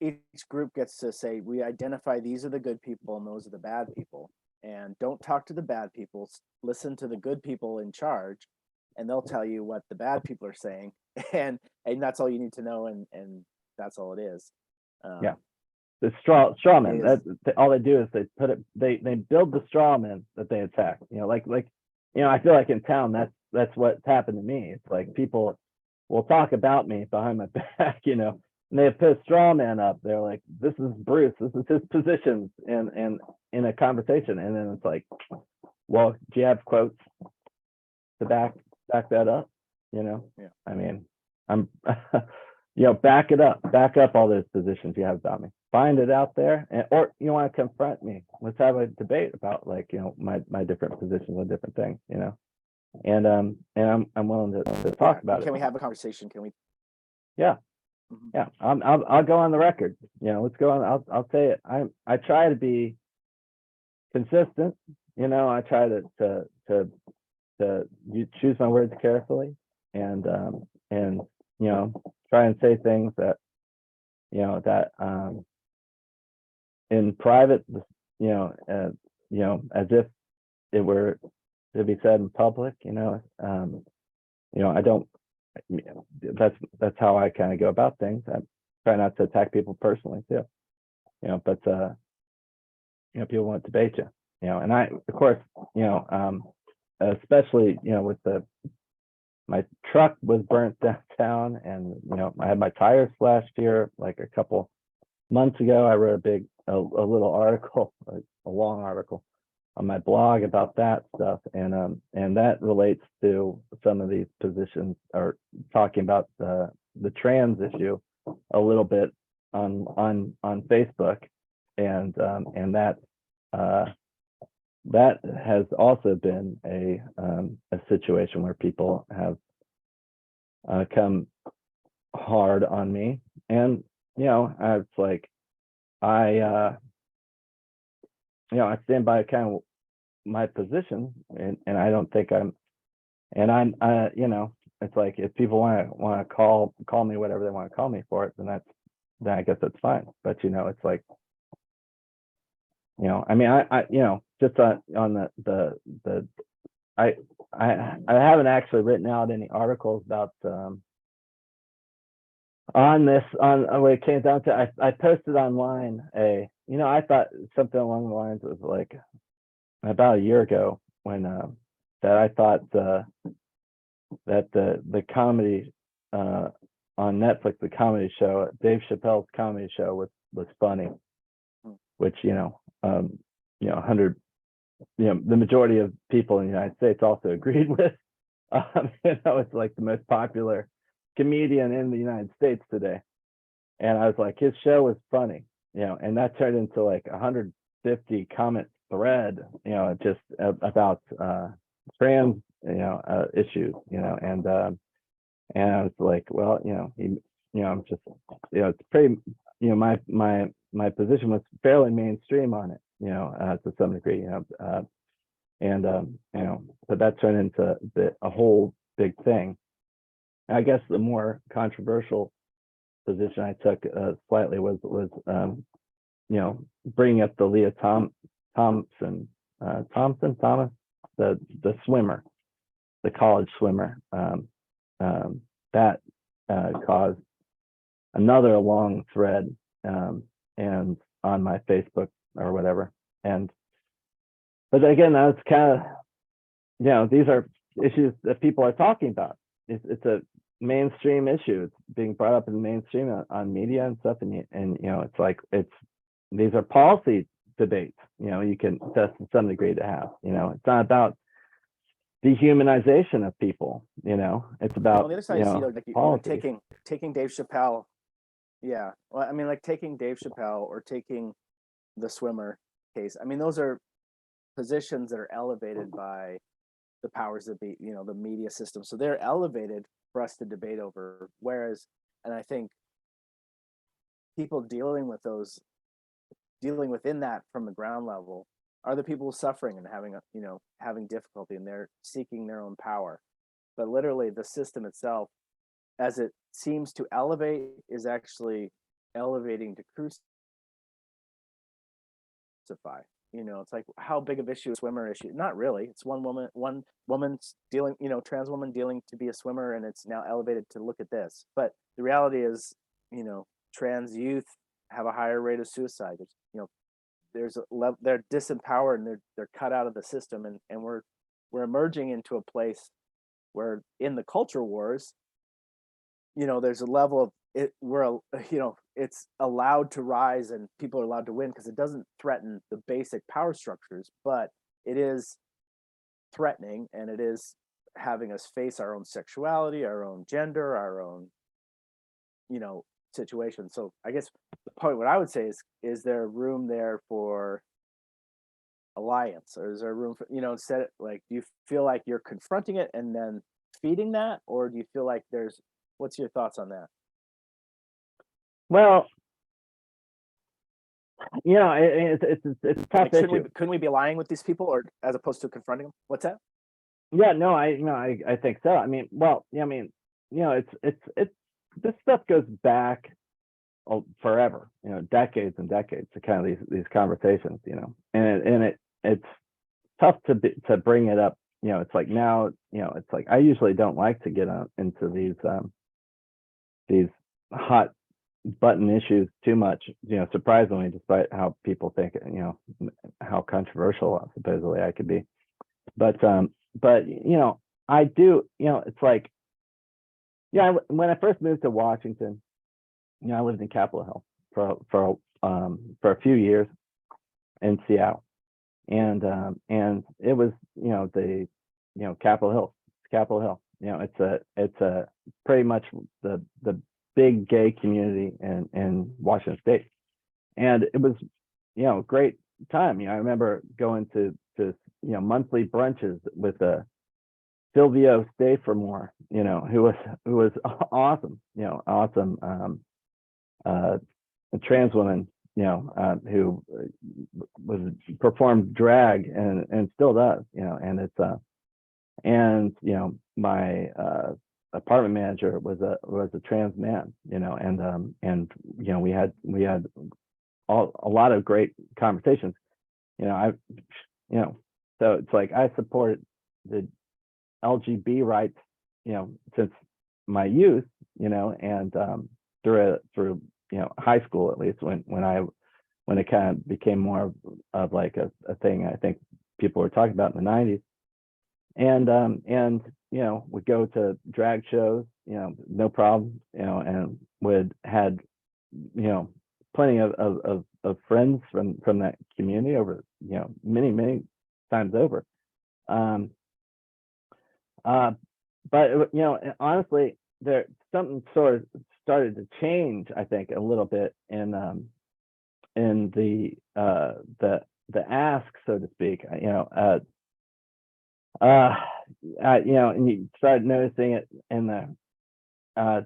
group gets to say, we identify these are the good people and those are the bad people, and don't talk to the bad people. Listen to the good people in charge, and they'll tell you what the bad people are saying, and that's all you need to know, and that's all it is. Yeah, the straw man. All they do is they put it. They build the straw man that they attack. You know, like you know, I feel like in town that's what's happened to me. It's like people will talk about me behind my back, you know. And they put a straw man up. They're like, this is Bruce. This is his positions in a conversation. And then it's like, well, do you have quotes to back that up? You know, yeah. I mean, I'm, you know, back it up. Back up all those positions you have about me. Find it out there, or you want to confront me. Let's have a debate about, like, you know, my different positions on different things. You know, and I'm willing to talk about it. Can we have a conversation? Can we? Yeah. Yeah, I'll go on the record. You know, let's go on. I'll say it. I try to be consistent. You know, I try to choose my words carefully, and you know, try and say things that, you know, that in private, you know, as if it were to be said in public. You know, I don't. That's how I kind of go about things. I try not to attack people personally too, you know, but you know, people want to debate you. and I, of course, especially, with my truck was burnt downtown, and I had my tires slashed here like a couple months ago. I wrote a little article, a long article on my blog about that stuff, and that relates to some of these positions, or talking about the trans issue a little bit on Facebook, and that has also been a situation where people have come hard on me, and it's like I stand by kind of my position, and I don't think I'm it's like, if people want to call me whatever they want to call me for it, then I guess that's fine. But it's like, I mean, I just on the I haven't actually written out any articles about on this, on what it came down to. I posted online I thought something along the lines of like about a year ago, when that I thought that the comedy on Netflix, the comedy show, Dave Chappelle's comedy show was funny, which 100, the majority of people in the United States also agreed with. It's like the most popular comedian in the United States today, and I was like, his show was funny, and that turned into like 150 comment thread, just about trans, issues, and I was like, well, I'm just, it's pretty, my position was fairly mainstream on it, to some degree, but that turned into a whole big thing. I guess the more controversial position I took slightly was bringing up the Leah Thomas, the swimmer, the college swimmer, that caused another long thread, and on my Facebook or whatever. But again, that's kind of, these are issues that people are talking about. It's a mainstream issue. It's being brought up in the mainstream on media and stuff, and it's like, these are policy debates. You can, to some degree, to have. It's not about dehumanization of people. It's about, on the other side, like taking Dave Chappelle. Yeah, well, I mean, like taking Dave Chappelle or taking the swimmer case. I mean, those are positions that are elevated by the powers that be, the media system. So they're elevated for us to debate over. Whereas, and I think people dealing within that from the ground level are the people suffering and having difficulty, and they're seeking their own power. But literally, the system itself, as it seems to elevate, is actually elevating to crucify. It's like, how big of issue is a swimmer issue? Not really. It's one woman's dealing, trans woman dealing to be a swimmer, and it's now elevated to look at this. But the reality is, trans youth have a higher rate of suicide. They're disempowered, and they're cut out of the system, and we're emerging into a place where, in the culture wars, there's a level of it where it's allowed to rise and people are allowed to win, because it doesn't threaten the basic power structures, but it is threatening, and it is having us face our own sexuality, our own gender, our own situation. So I guess the point, what I would say is there room there for alliance, or is there room for, instead, like, do you feel like you're confronting it and then feeding that, or do you feel like what's your thoughts on that? Well, it's a tough issue. Couldn't we be allying with these people, or as opposed to confronting them? What's that? Yeah, no, I think so. I mean, well, yeah, I mean, it's this stuff goes back forever, decades and decades, to kind of these conversations, and it's tough to bring it up. It's like now, it's like, I usually don't like to get into these hot button issues too much, surprisingly, despite how people think, how controversial supposedly I could be. But I do, it's like, when I first moved to Washington, I lived in Capitol Hill for a few years in Seattle, and it was, the, Capitol Hill, it's a pretty much the big gay community in Washington State, and it was, a great time. I remember going to monthly brunches with Silvio Stay for More, who was awesome, awesome, a trans woman, who was performed drag and still does, and it's and my apartment manager was a trans man, and we had a lot of great conversations, so it's like I supported the LGBT rights, since my youth, and through high school, at least when it kind of became more of like a thing I think people were talking about in the 90s. And would go to drag shows, no problem, and had plenty of friends from that community over, many times over. But honestly, there something sort of started to change, I think, a little bit in the ask, so to speak. And you started noticing it in the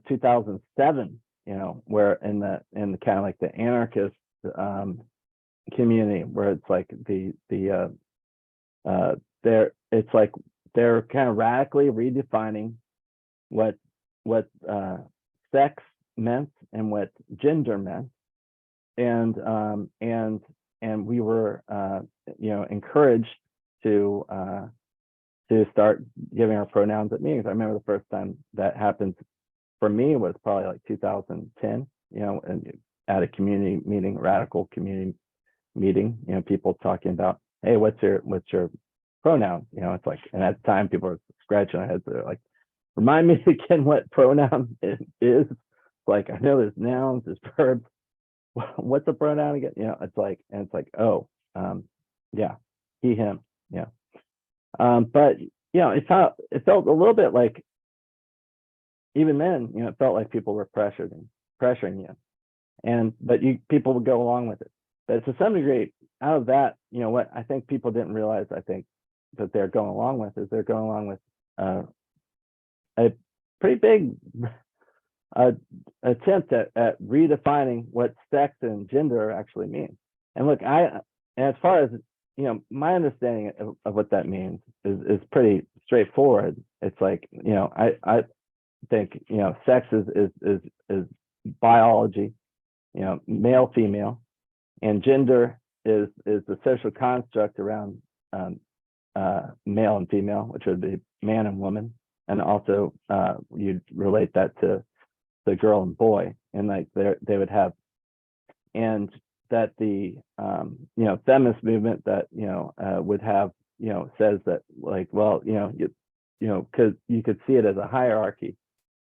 2007, where in the kind of like the anarchist community, where it's like they're kind of radically redefining what sex meant and what gender meant, and we were encouraged to start giving our pronouns at meetings. I remember the first time that happened for me was probably like 2010, and at a community meeting, radical community meeting, people talking about, hey, what's your pronoun? It's like, and at the time people were scratching their heads. They're like, remind me again what pronoun it is. Like, I know there's nouns, there's verbs. What's a pronoun again? It's like, oh, yeah, he, him, yeah. But it felt a little bit like, even then, it felt like people were pressuring you, but people would go along with it. But to some degree, out of that, what I think people didn't realize, I think, that they're going along with is they're going along with a pretty big attempt at redefining what sex and gender actually mean. And look, as far as my understanding of what that means is pretty straightforward. It's like, I think, sex is biology, male, female, and gender is the social construct around male and female, which would be man and woman, and also you'd relate that to the girl and boy, and like they would have, and that the feminist movement that would have says that, like, well, because you could see it as a hierarchy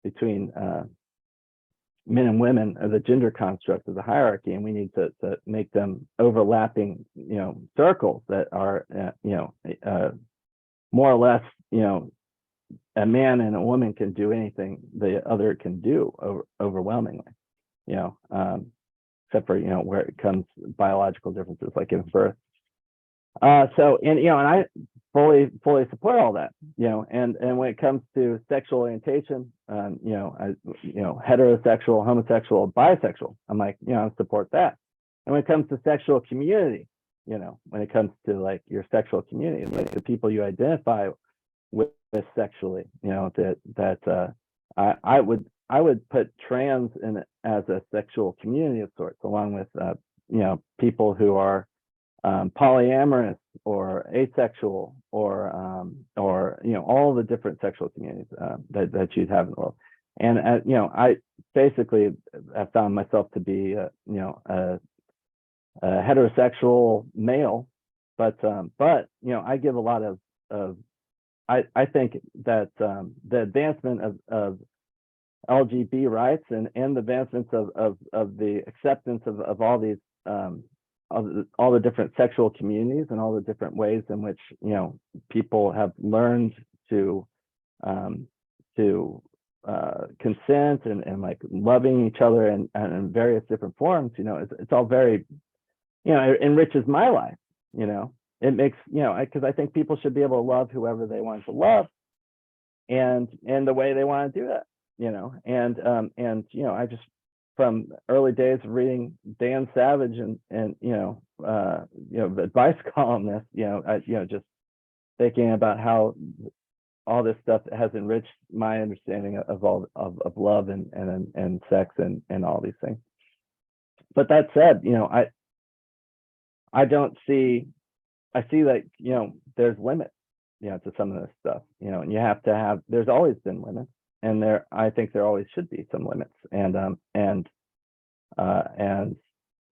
between men and women, or the gender construct of the hierarchy, and we need to make them overlapping circles that are more or less, a man and a woman can do anything the other can do overwhelmingly, except for where it comes biological differences like in birth. So, and I fully support all that, and when it comes to sexual orientation, heterosexual, homosexual, bisexual, I'm like, I support that. And when it comes to sexual community, when it comes to like your sexual community, like the people you identify with sexually, I would put trans in it as a sexual community of sorts, along with people who are polyamorous or asexual, or all the different sexual communities that you'd have in the world. And I basically have found myself to be a heterosexual male, but I give a lot of I think that the advancement of LGBT rights and the advancements of the acceptance of all these all the different sexual communities and all the different ways in which people have learned to um, consent and like loving each other and in various different forms. It's all very, it enriches my life. It makes, because I think people should be able to love whoever they want to love and the way they want to do that. I just, from early days of reading Dan Savage and advice columnists, just thinking about how all this stuff has enriched my understanding of all of love and sex and all these things. But that said, I don't see, I see that there's limits to some of this stuff, and you have to have, there's always been limits, and I think there always should be some limits, and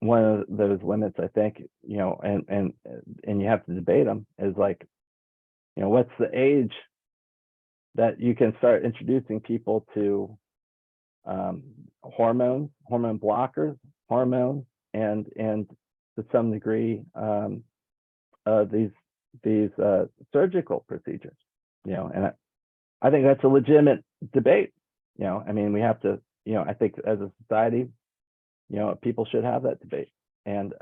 one of those limits, I think, and you have to debate them, is like, what's the age that you can start introducing people to hormone blockers, hormones, and to some degree these surgical procedures, and I think that's a legitimate debate. I mean, we have to, I think as a society, people should have that debate, and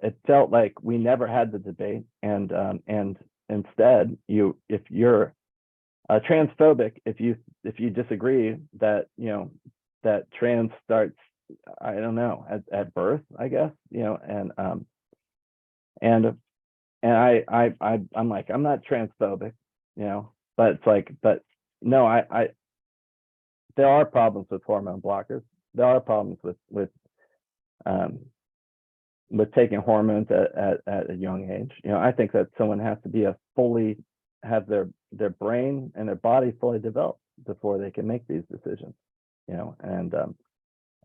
it felt like we never had the debate, and instead, if you're transphobic, if you disagree that that trans starts, I don't know, at birth, I guess, and I'm like, I'm not transphobic, but it's like, but no, I there are problems with hormone blockers. There are problems with taking hormones at a young age. I think that someone has to be have their brain and their body fully developed before they can make these decisions. And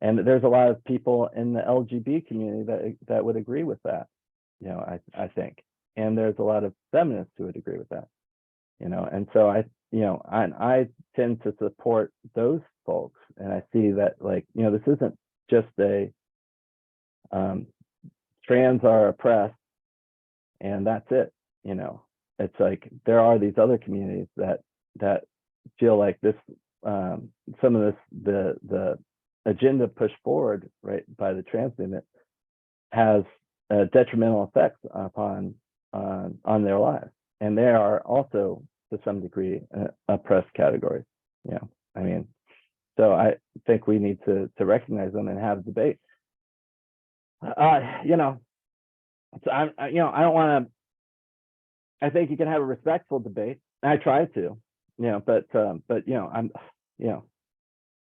there's a lot of people in the LGBT community that would agree with that. I think, and there's a lot of feminists who would agree with that. And so I tend to support those folks, and I see that, like, this isn't just a trans are oppressed and that's it. It's like there are these other communities that feel like this, some of this, the agenda pushed forward right by the trans movement has detrimental effects upon on their lives, and they are also to some degree oppressed categories. I mean, so I think we need to recognize them and have a debate. So I don't want to. I think you can have a respectful debate. I try to, but I'm,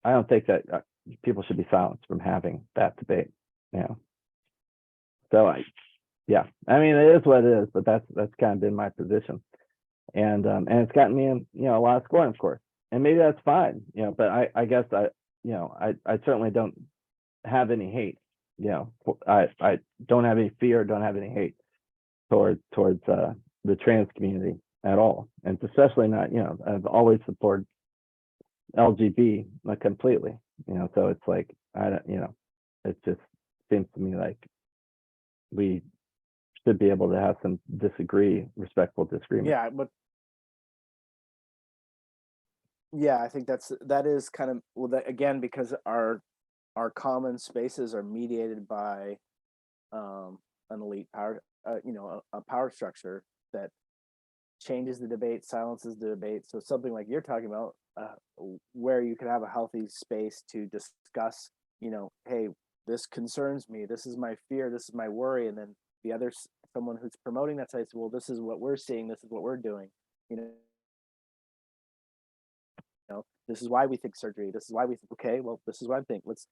I don't think that people should be silenced from having that debate. So I mean, it is what it is, but that's kind of been my position, and it's gotten me in a lot of scorn, of course, and maybe that's fine, but I guess I certainly don't have any hate. I don't have any fear, don't have any hate towards the trans community at all, and especially not, I've always supported LGBT completely, so it's like, I don't, it just seems to me like we should be able to have some respectful disagreement. Yeah, but I think that is kind of, well, that, again, because our common spaces are mediated by an elite power, a power structure that changes the debate, silences the debate. So something like you're talking about, where you can have a healthy space to discuss, hey, this concerns me, this is my fear, this is my worry, and then the other, someone who's promoting that says, well, this is what we're seeing, this is what we're doing, this is why we think surgery, this is why we think, okay, well, this is what I think, let's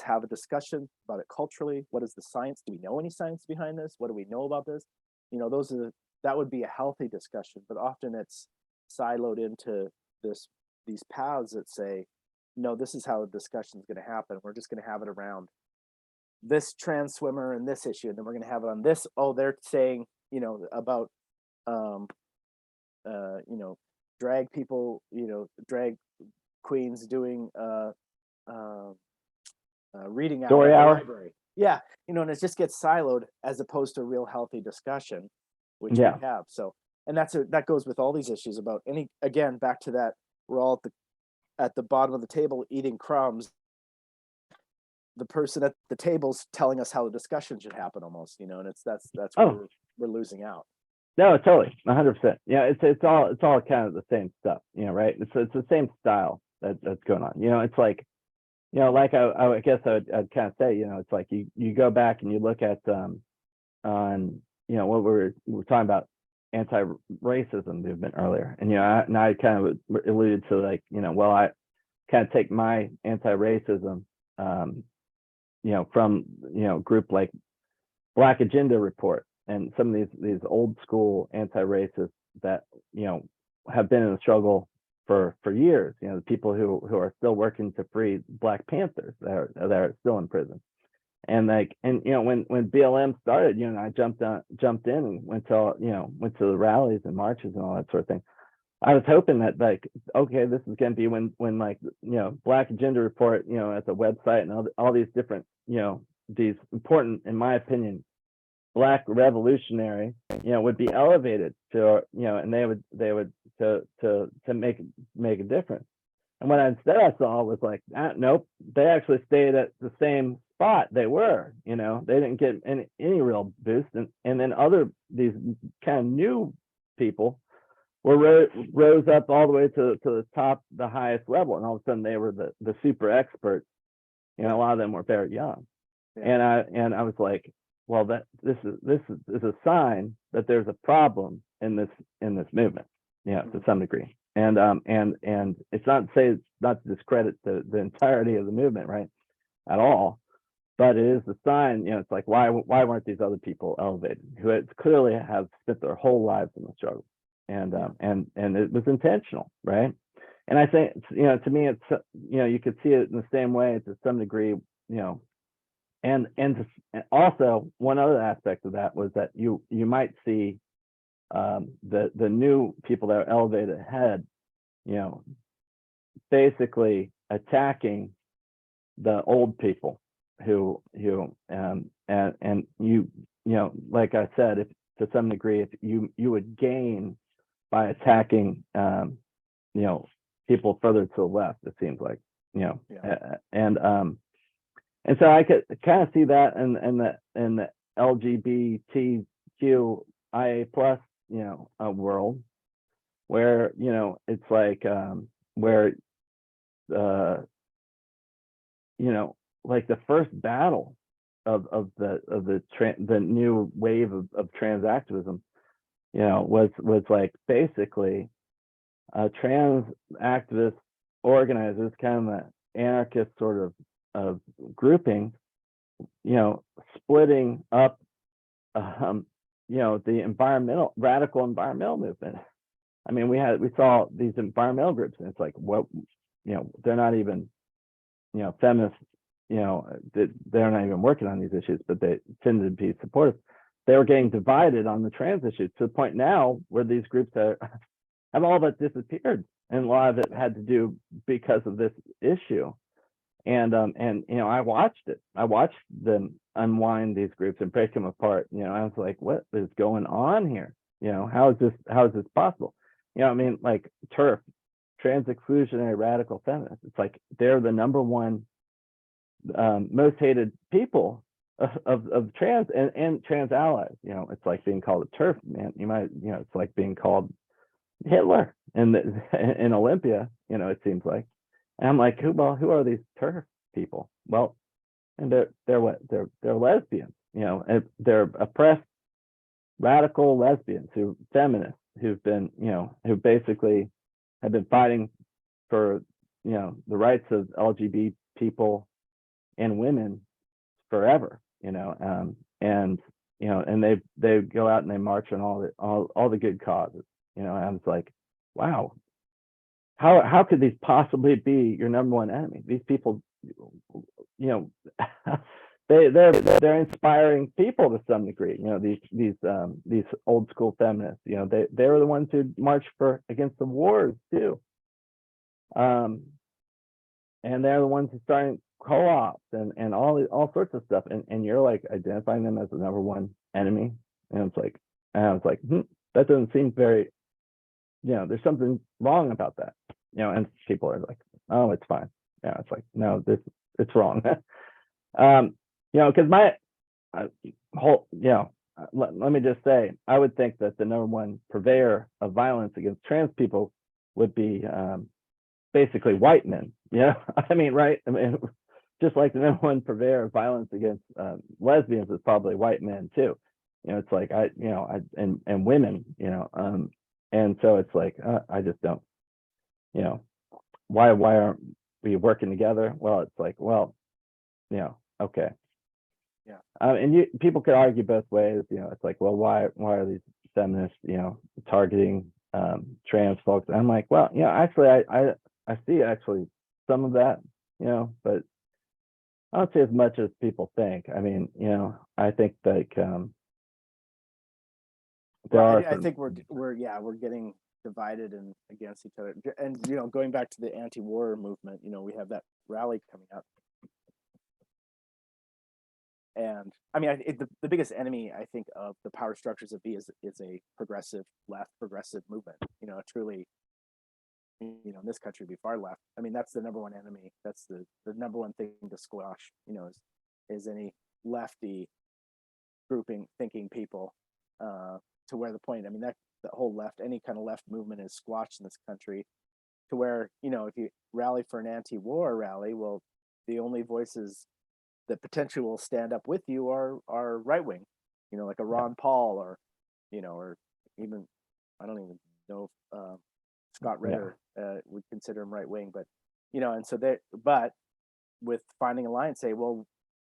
have a discussion about it culturally. What is the science? Do we know any science behind this? What do we know about this? That would be a healthy discussion, but often it's siloed into these paths that say, no, this is how the discussion is going to happen. We're just going to have it around this trans swimmer and this issue, and then we're going to have it on this. Oh, they're saying, about, um, drag people, drag queens doing reading hour Story at the hour. library. Yeah, and it just gets siloed as opposed to a real healthy discussion, which Yeah. we have. So, and that goes with all these issues about again, back to that, we're all at the bottom of the table eating crumbs. The person at the table's telling us how the discussion should happen almost, and that's where Oh, we're losing out. no, totally, 100%. Yeah, it's all kind of the same stuff, right? It's the same style that's going on. It's like, like I guess I'd kind of say, it's like you go back and you look at on what we were talking about, anti-racism movement earlier, and I kind of alluded to, like, well, I kind of take my anti-racism from group like Black Agenda Report and some of these old school anti-racists that have been in the struggle for years. The people who are still working to free Black Panthers that are still in prison. And when BLM started, I jumped in and went to the rallies and marches and all that sort of thing. I was hoping that, like, okay, this is going to be when like, Black Agenda Report, at the website and all these different, these important, in my opinion, Black revolutionary, would be elevated to, and they would to make a difference. And what instead I saw was like, nope, they actually stayed at the same spot they were. They didn't get any real boost, and then these kind of new people were rose up all the way to the top, the highest level, and all of a sudden they were the super experts. A lot of them were very young, yeah. and I was like, well, this is a sign that there's a problem in this movement, to some degree. And it's not to discredit the entirety of the movement, right, at all, but it is a sign. It's like, why weren't these other people elevated, who clearly have spent their whole lives in the struggle, and it was intentional, right? And I think, to me, it's, you could see it in the same way to some degree, and also one other aspect of that was that you might see the new people that are elevated ahead, basically attacking the old people who and like I said, if to some degree, if you would gain by attacking people further to the left, it seems like, yeah. And so I could kind of see that in the LGBTQIA plus, world, where, it's like, where, like the first battle of the new wave of trans activism, was like basically trans activist organizers, kind of the anarchist sort of grouping, splitting up, the radical environmental movement. I mean, we saw these environmental groups, and it's like, what, they're not even, feminists, they're not even working on these issues, but they tend to be supportive. They were getting divided on the trans issues to the point now where these groups have all but disappeared, and a lot of it had to do because of this issue. And I watched it. I watched them unwind these groups and break them apart. I was like, what is going on here? How is this possible? I mean, like TERF, trans exclusionary radical feminists. It's like they're the number one most hated people of trans and trans allies. It's like being called a TERF, man. You might, it's like being called Hitler in Olympia. It seems like. And I'm like, who are these TERF people? Well, and they're what? They're lesbians. They're oppressed radical lesbians, feminists who've been, who basically have been fighting for, the rights of LGBT people and women forever. And they go out and they march on all the good causes. I was like, wow, how could these possibly be your number one enemy? These people, you know, they're inspiring people to some degree. You know, these old school feminists. You know, they were the ones who marched against the wars too. And they're the ones who started co-ops and all sorts of stuff. And you're like identifying them as the number one enemy. And I was like, that doesn't seem very, you know, there's something wrong about that. You know, and people are like, oh, it's fine. Yeah, it's like, no, it's wrong. You know, because my whole, you know, let me just say, I would think that the number one purveyor of violence against trans people would be basically white men. Yeah, I mean, right? I mean, just like the number one purveyor of violence against lesbians is probably white men too. You know, it's like and women. You know, and so it's like I just don't. You know, why aren't we working together? Well, it's like, well, you know, okay. Yeah. And people could argue both ways. You know, it's like, well, why are these feminists, you know, targeting trans folks? And I'm like, well, you know, actually, I see actually some of that, you know, but I don't see as much as people think. I mean, you know, I think like I think we're getting divided and against each other. And you know, going back to the anti-war movement, you know, we have that rally coming up. And I mean, the biggest enemy, I think, of the power structures of B is a progressive movement. You know, truly, you know, in this country, be far left. I mean, that's the number one enemy. That's the number one thing to squash. You know, is any lefty grouping thinking people to where the point. I mean, that the whole left, any kind of left movement is squashed in this country. To where, you know, if you rally for an anti-war rally, well, the only voices that potentially will stand up with you are right wing, you know, like a Ron Paul, or, you know, or even, I don't even know if Scott Ritter would consider him right wing, but, you know, and so but with finding a line, say, well,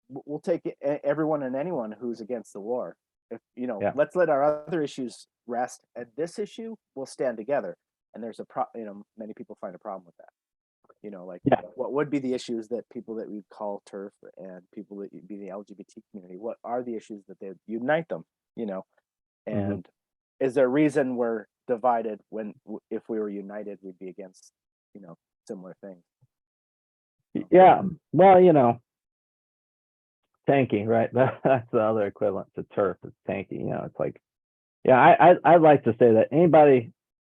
we'll take everyone and anyone who's against the war. If, you know, let's let our other issues rest. At this issue, we'll stand together. And there's you know, many people find a problem with that. You know, like what would be the issues that people that we call TERF and people that would be the LGBT community, what are the issues that they unite them, you know? And is there a reason we're divided when, if we were united, we'd be against, you know, similar things? Yeah, well, you know, tanky, right? That's the other equivalent to TERF, is tanky. You know, it's like, yeah, I'd like to say that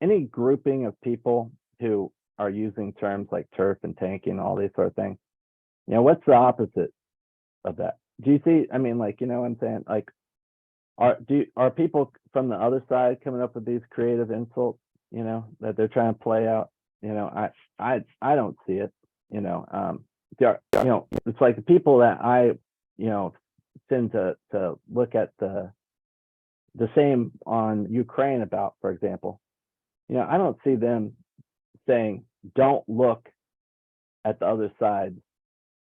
any grouping of people who are using terms like TERF and tanky and all these sort of things, you know, what's the opposite of that? Do you see? I mean, like, you know what I'm saying? Like, are people from the other side coming up with these creative insults, you know, that they're trying to play out? You know, I don't see it. You know, you know, it's like the people that I, you know, tend to look at the same on Ukraine about, for example. You know, I don't see them saying, don't look at the other side,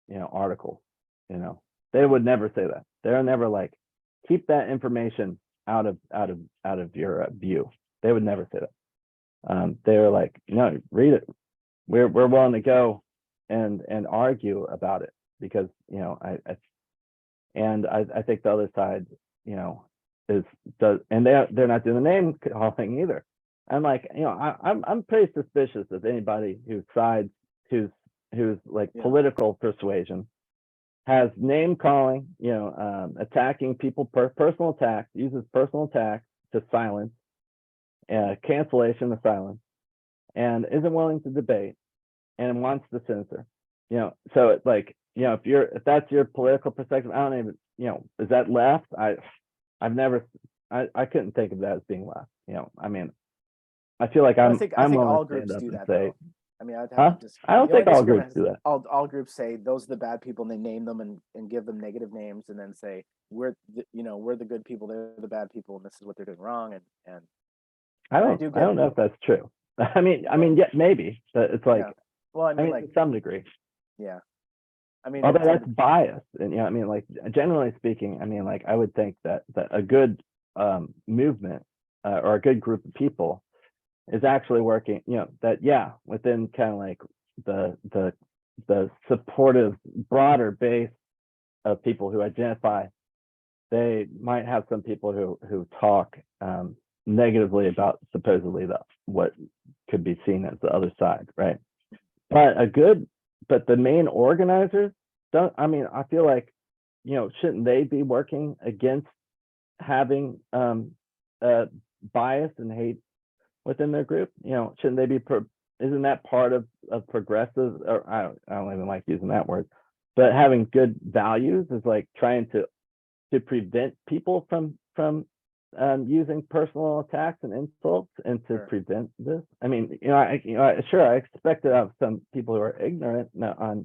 you know, articles. You know, they would never say that. They're never like, keep that information out of your view. They would never say that. They were like, no, read it. We're willing to go and argue about it, because, you know, I think the other side, you know, and they're not doing the name calling either. I'm like, you know, I'm pretty suspicious of anybody who sides, who's like political persuasion, has name calling, you know, attacking people, personal attacks, uses personal attacks to silence, cancellation of silence, and isn't willing to debate and wants to censor. You know, so it's like, you know, if that's your political perspective, I don't even, you know, is that left? I couldn't think of that as being left. You know, I mean, I feel like I think all groups do that. Say, I mean, I'd have to I don't think all groups do that. All groups say those are the bad people, and they name them and give them negative names, and then say we're the good people, they're the bad people, and this is what they're doing wrong. And I don't know if that's true. I mean, yeah, maybe, but it's like, well, I mean, like, to some degree. Yeah. I mean, although that's biased, and you know, I mean, like, generally speaking, I mean, like, I would think that a good movement or a good group of people is actually working, that, yeah, within kind of like the supportive broader base of people who identify, they might have some people who talk negatively about supposedly what could be seen as the other side, right? But the main organizers don't. I mean, I feel like, shouldn't they be working against having bias and hate within their group? Shouldn't they be? Isn't that part of progressive? Or I don't even like using that word, but having good values is like trying to prevent people from using personal attacks and insults, and to prevent this. I mean, sure, I expect to have some people who are ignorant on,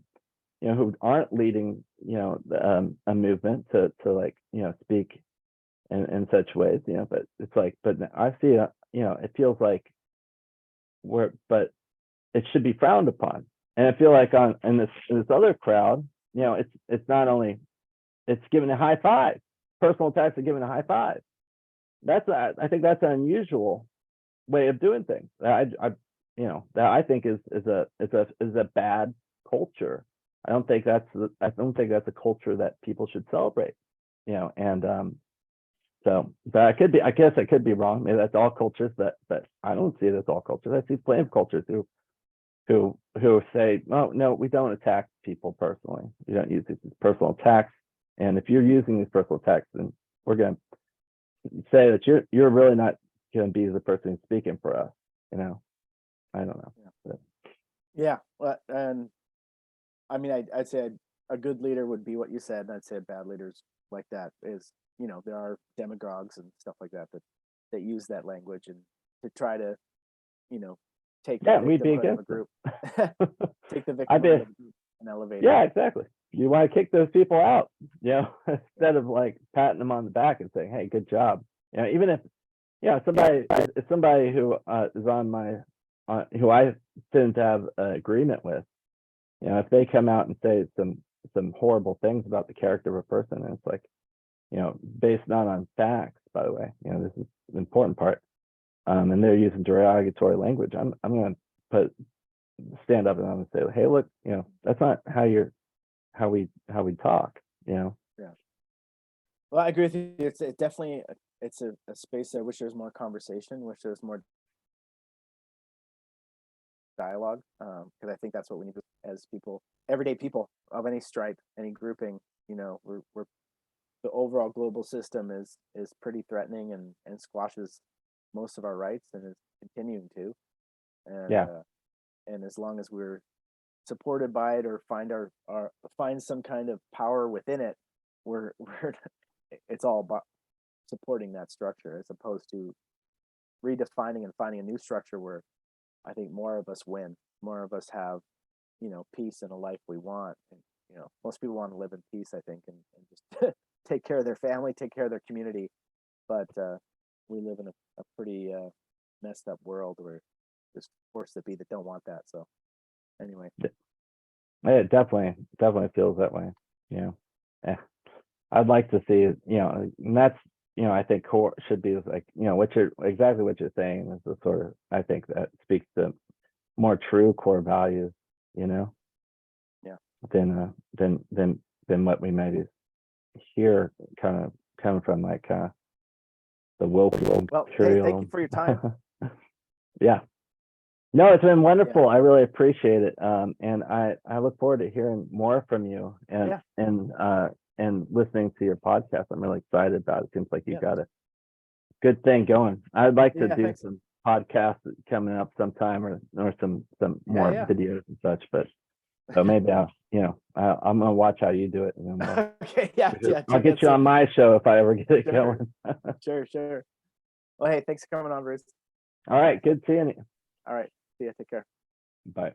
who aren't leading, a movement to like, speak in such ways, but it's like, but I see, it feels like but it should be frowned upon. And I feel like in this other crowd, it's not only, it's given a high five. Personal attacks are given a high five. I think that's an unusual way of doing things. That I think is a bad culture. I don't think that's a culture that people should celebrate. And so, but I guess I could be wrong. Maybe that's all cultures, but I don't see it as all cultures. I see plenty of cultures who say, oh no, we don't attack people personally. We don't use these as personal attacks. And if you're using these personal attacks, then we're going to say that you're really not going to be the person who's speaking for us. I don't know. Yeah. Well, and I mean, I'd say a good leader would be what you said, and I'd say bad leaders like that is, there are demagogues and stuff like that use that language and to try to, take the victimhood of a group, take the victimhood of a group and elevate it. Exactly. You want to kick those people out, instead of like patting them on the back and saying, "Hey, good job." Even if, if somebody who is on my, who I tend to have an agreement with, if they come out and say some horrible things about the character of a person, and it's like, based not on facts, by the way, this is the important part, and they're using derogatory language, I'm going to stand up and I'm going to say, "Hey, look, that's not how we talk." Yeah. Well, I agree with you. It's definitely it's a space I wish there's more conversation, wish there's more dialogue, because I think that's what we need as people, everyday people of any stripe, any grouping. We're the overall global system is pretty threatening and squashes most of our rights, and is continuing to. And and as long as we're supported by it or find some kind of power within it, we're it's all about supporting that structure, as opposed to redefining and finding a new structure where I think more of us win, more of us have, peace and a life we want. And, most people want to live in peace, I think, and just take care of their family, take care of their community. But we live in a pretty messed up world where there's forces that be that don't want that. So anyway. It definitely feels that way. I'd like to see, and that's, I think core should be like, exactly what you're saying is the sort of, I think that speaks to more true core values, than what we maybe hear kind of coming from like the woke. Well, hey, thank you for your time. Yeah. No, it's been wonderful. I really appreciate it. And I look forward to hearing more from you and listening to your podcast. I'm really excited about it. Seems like you got a good thing going. I'd like to do some podcasts coming up sometime, or some more videos and such, but so maybe I'm gonna watch how you do it, and then okay, I'll get you on my show if I ever get it going. Sure. Well, hey, thanks for coming on, Bruce. All right, good seeing you. All right, see ya. Take care. Bye.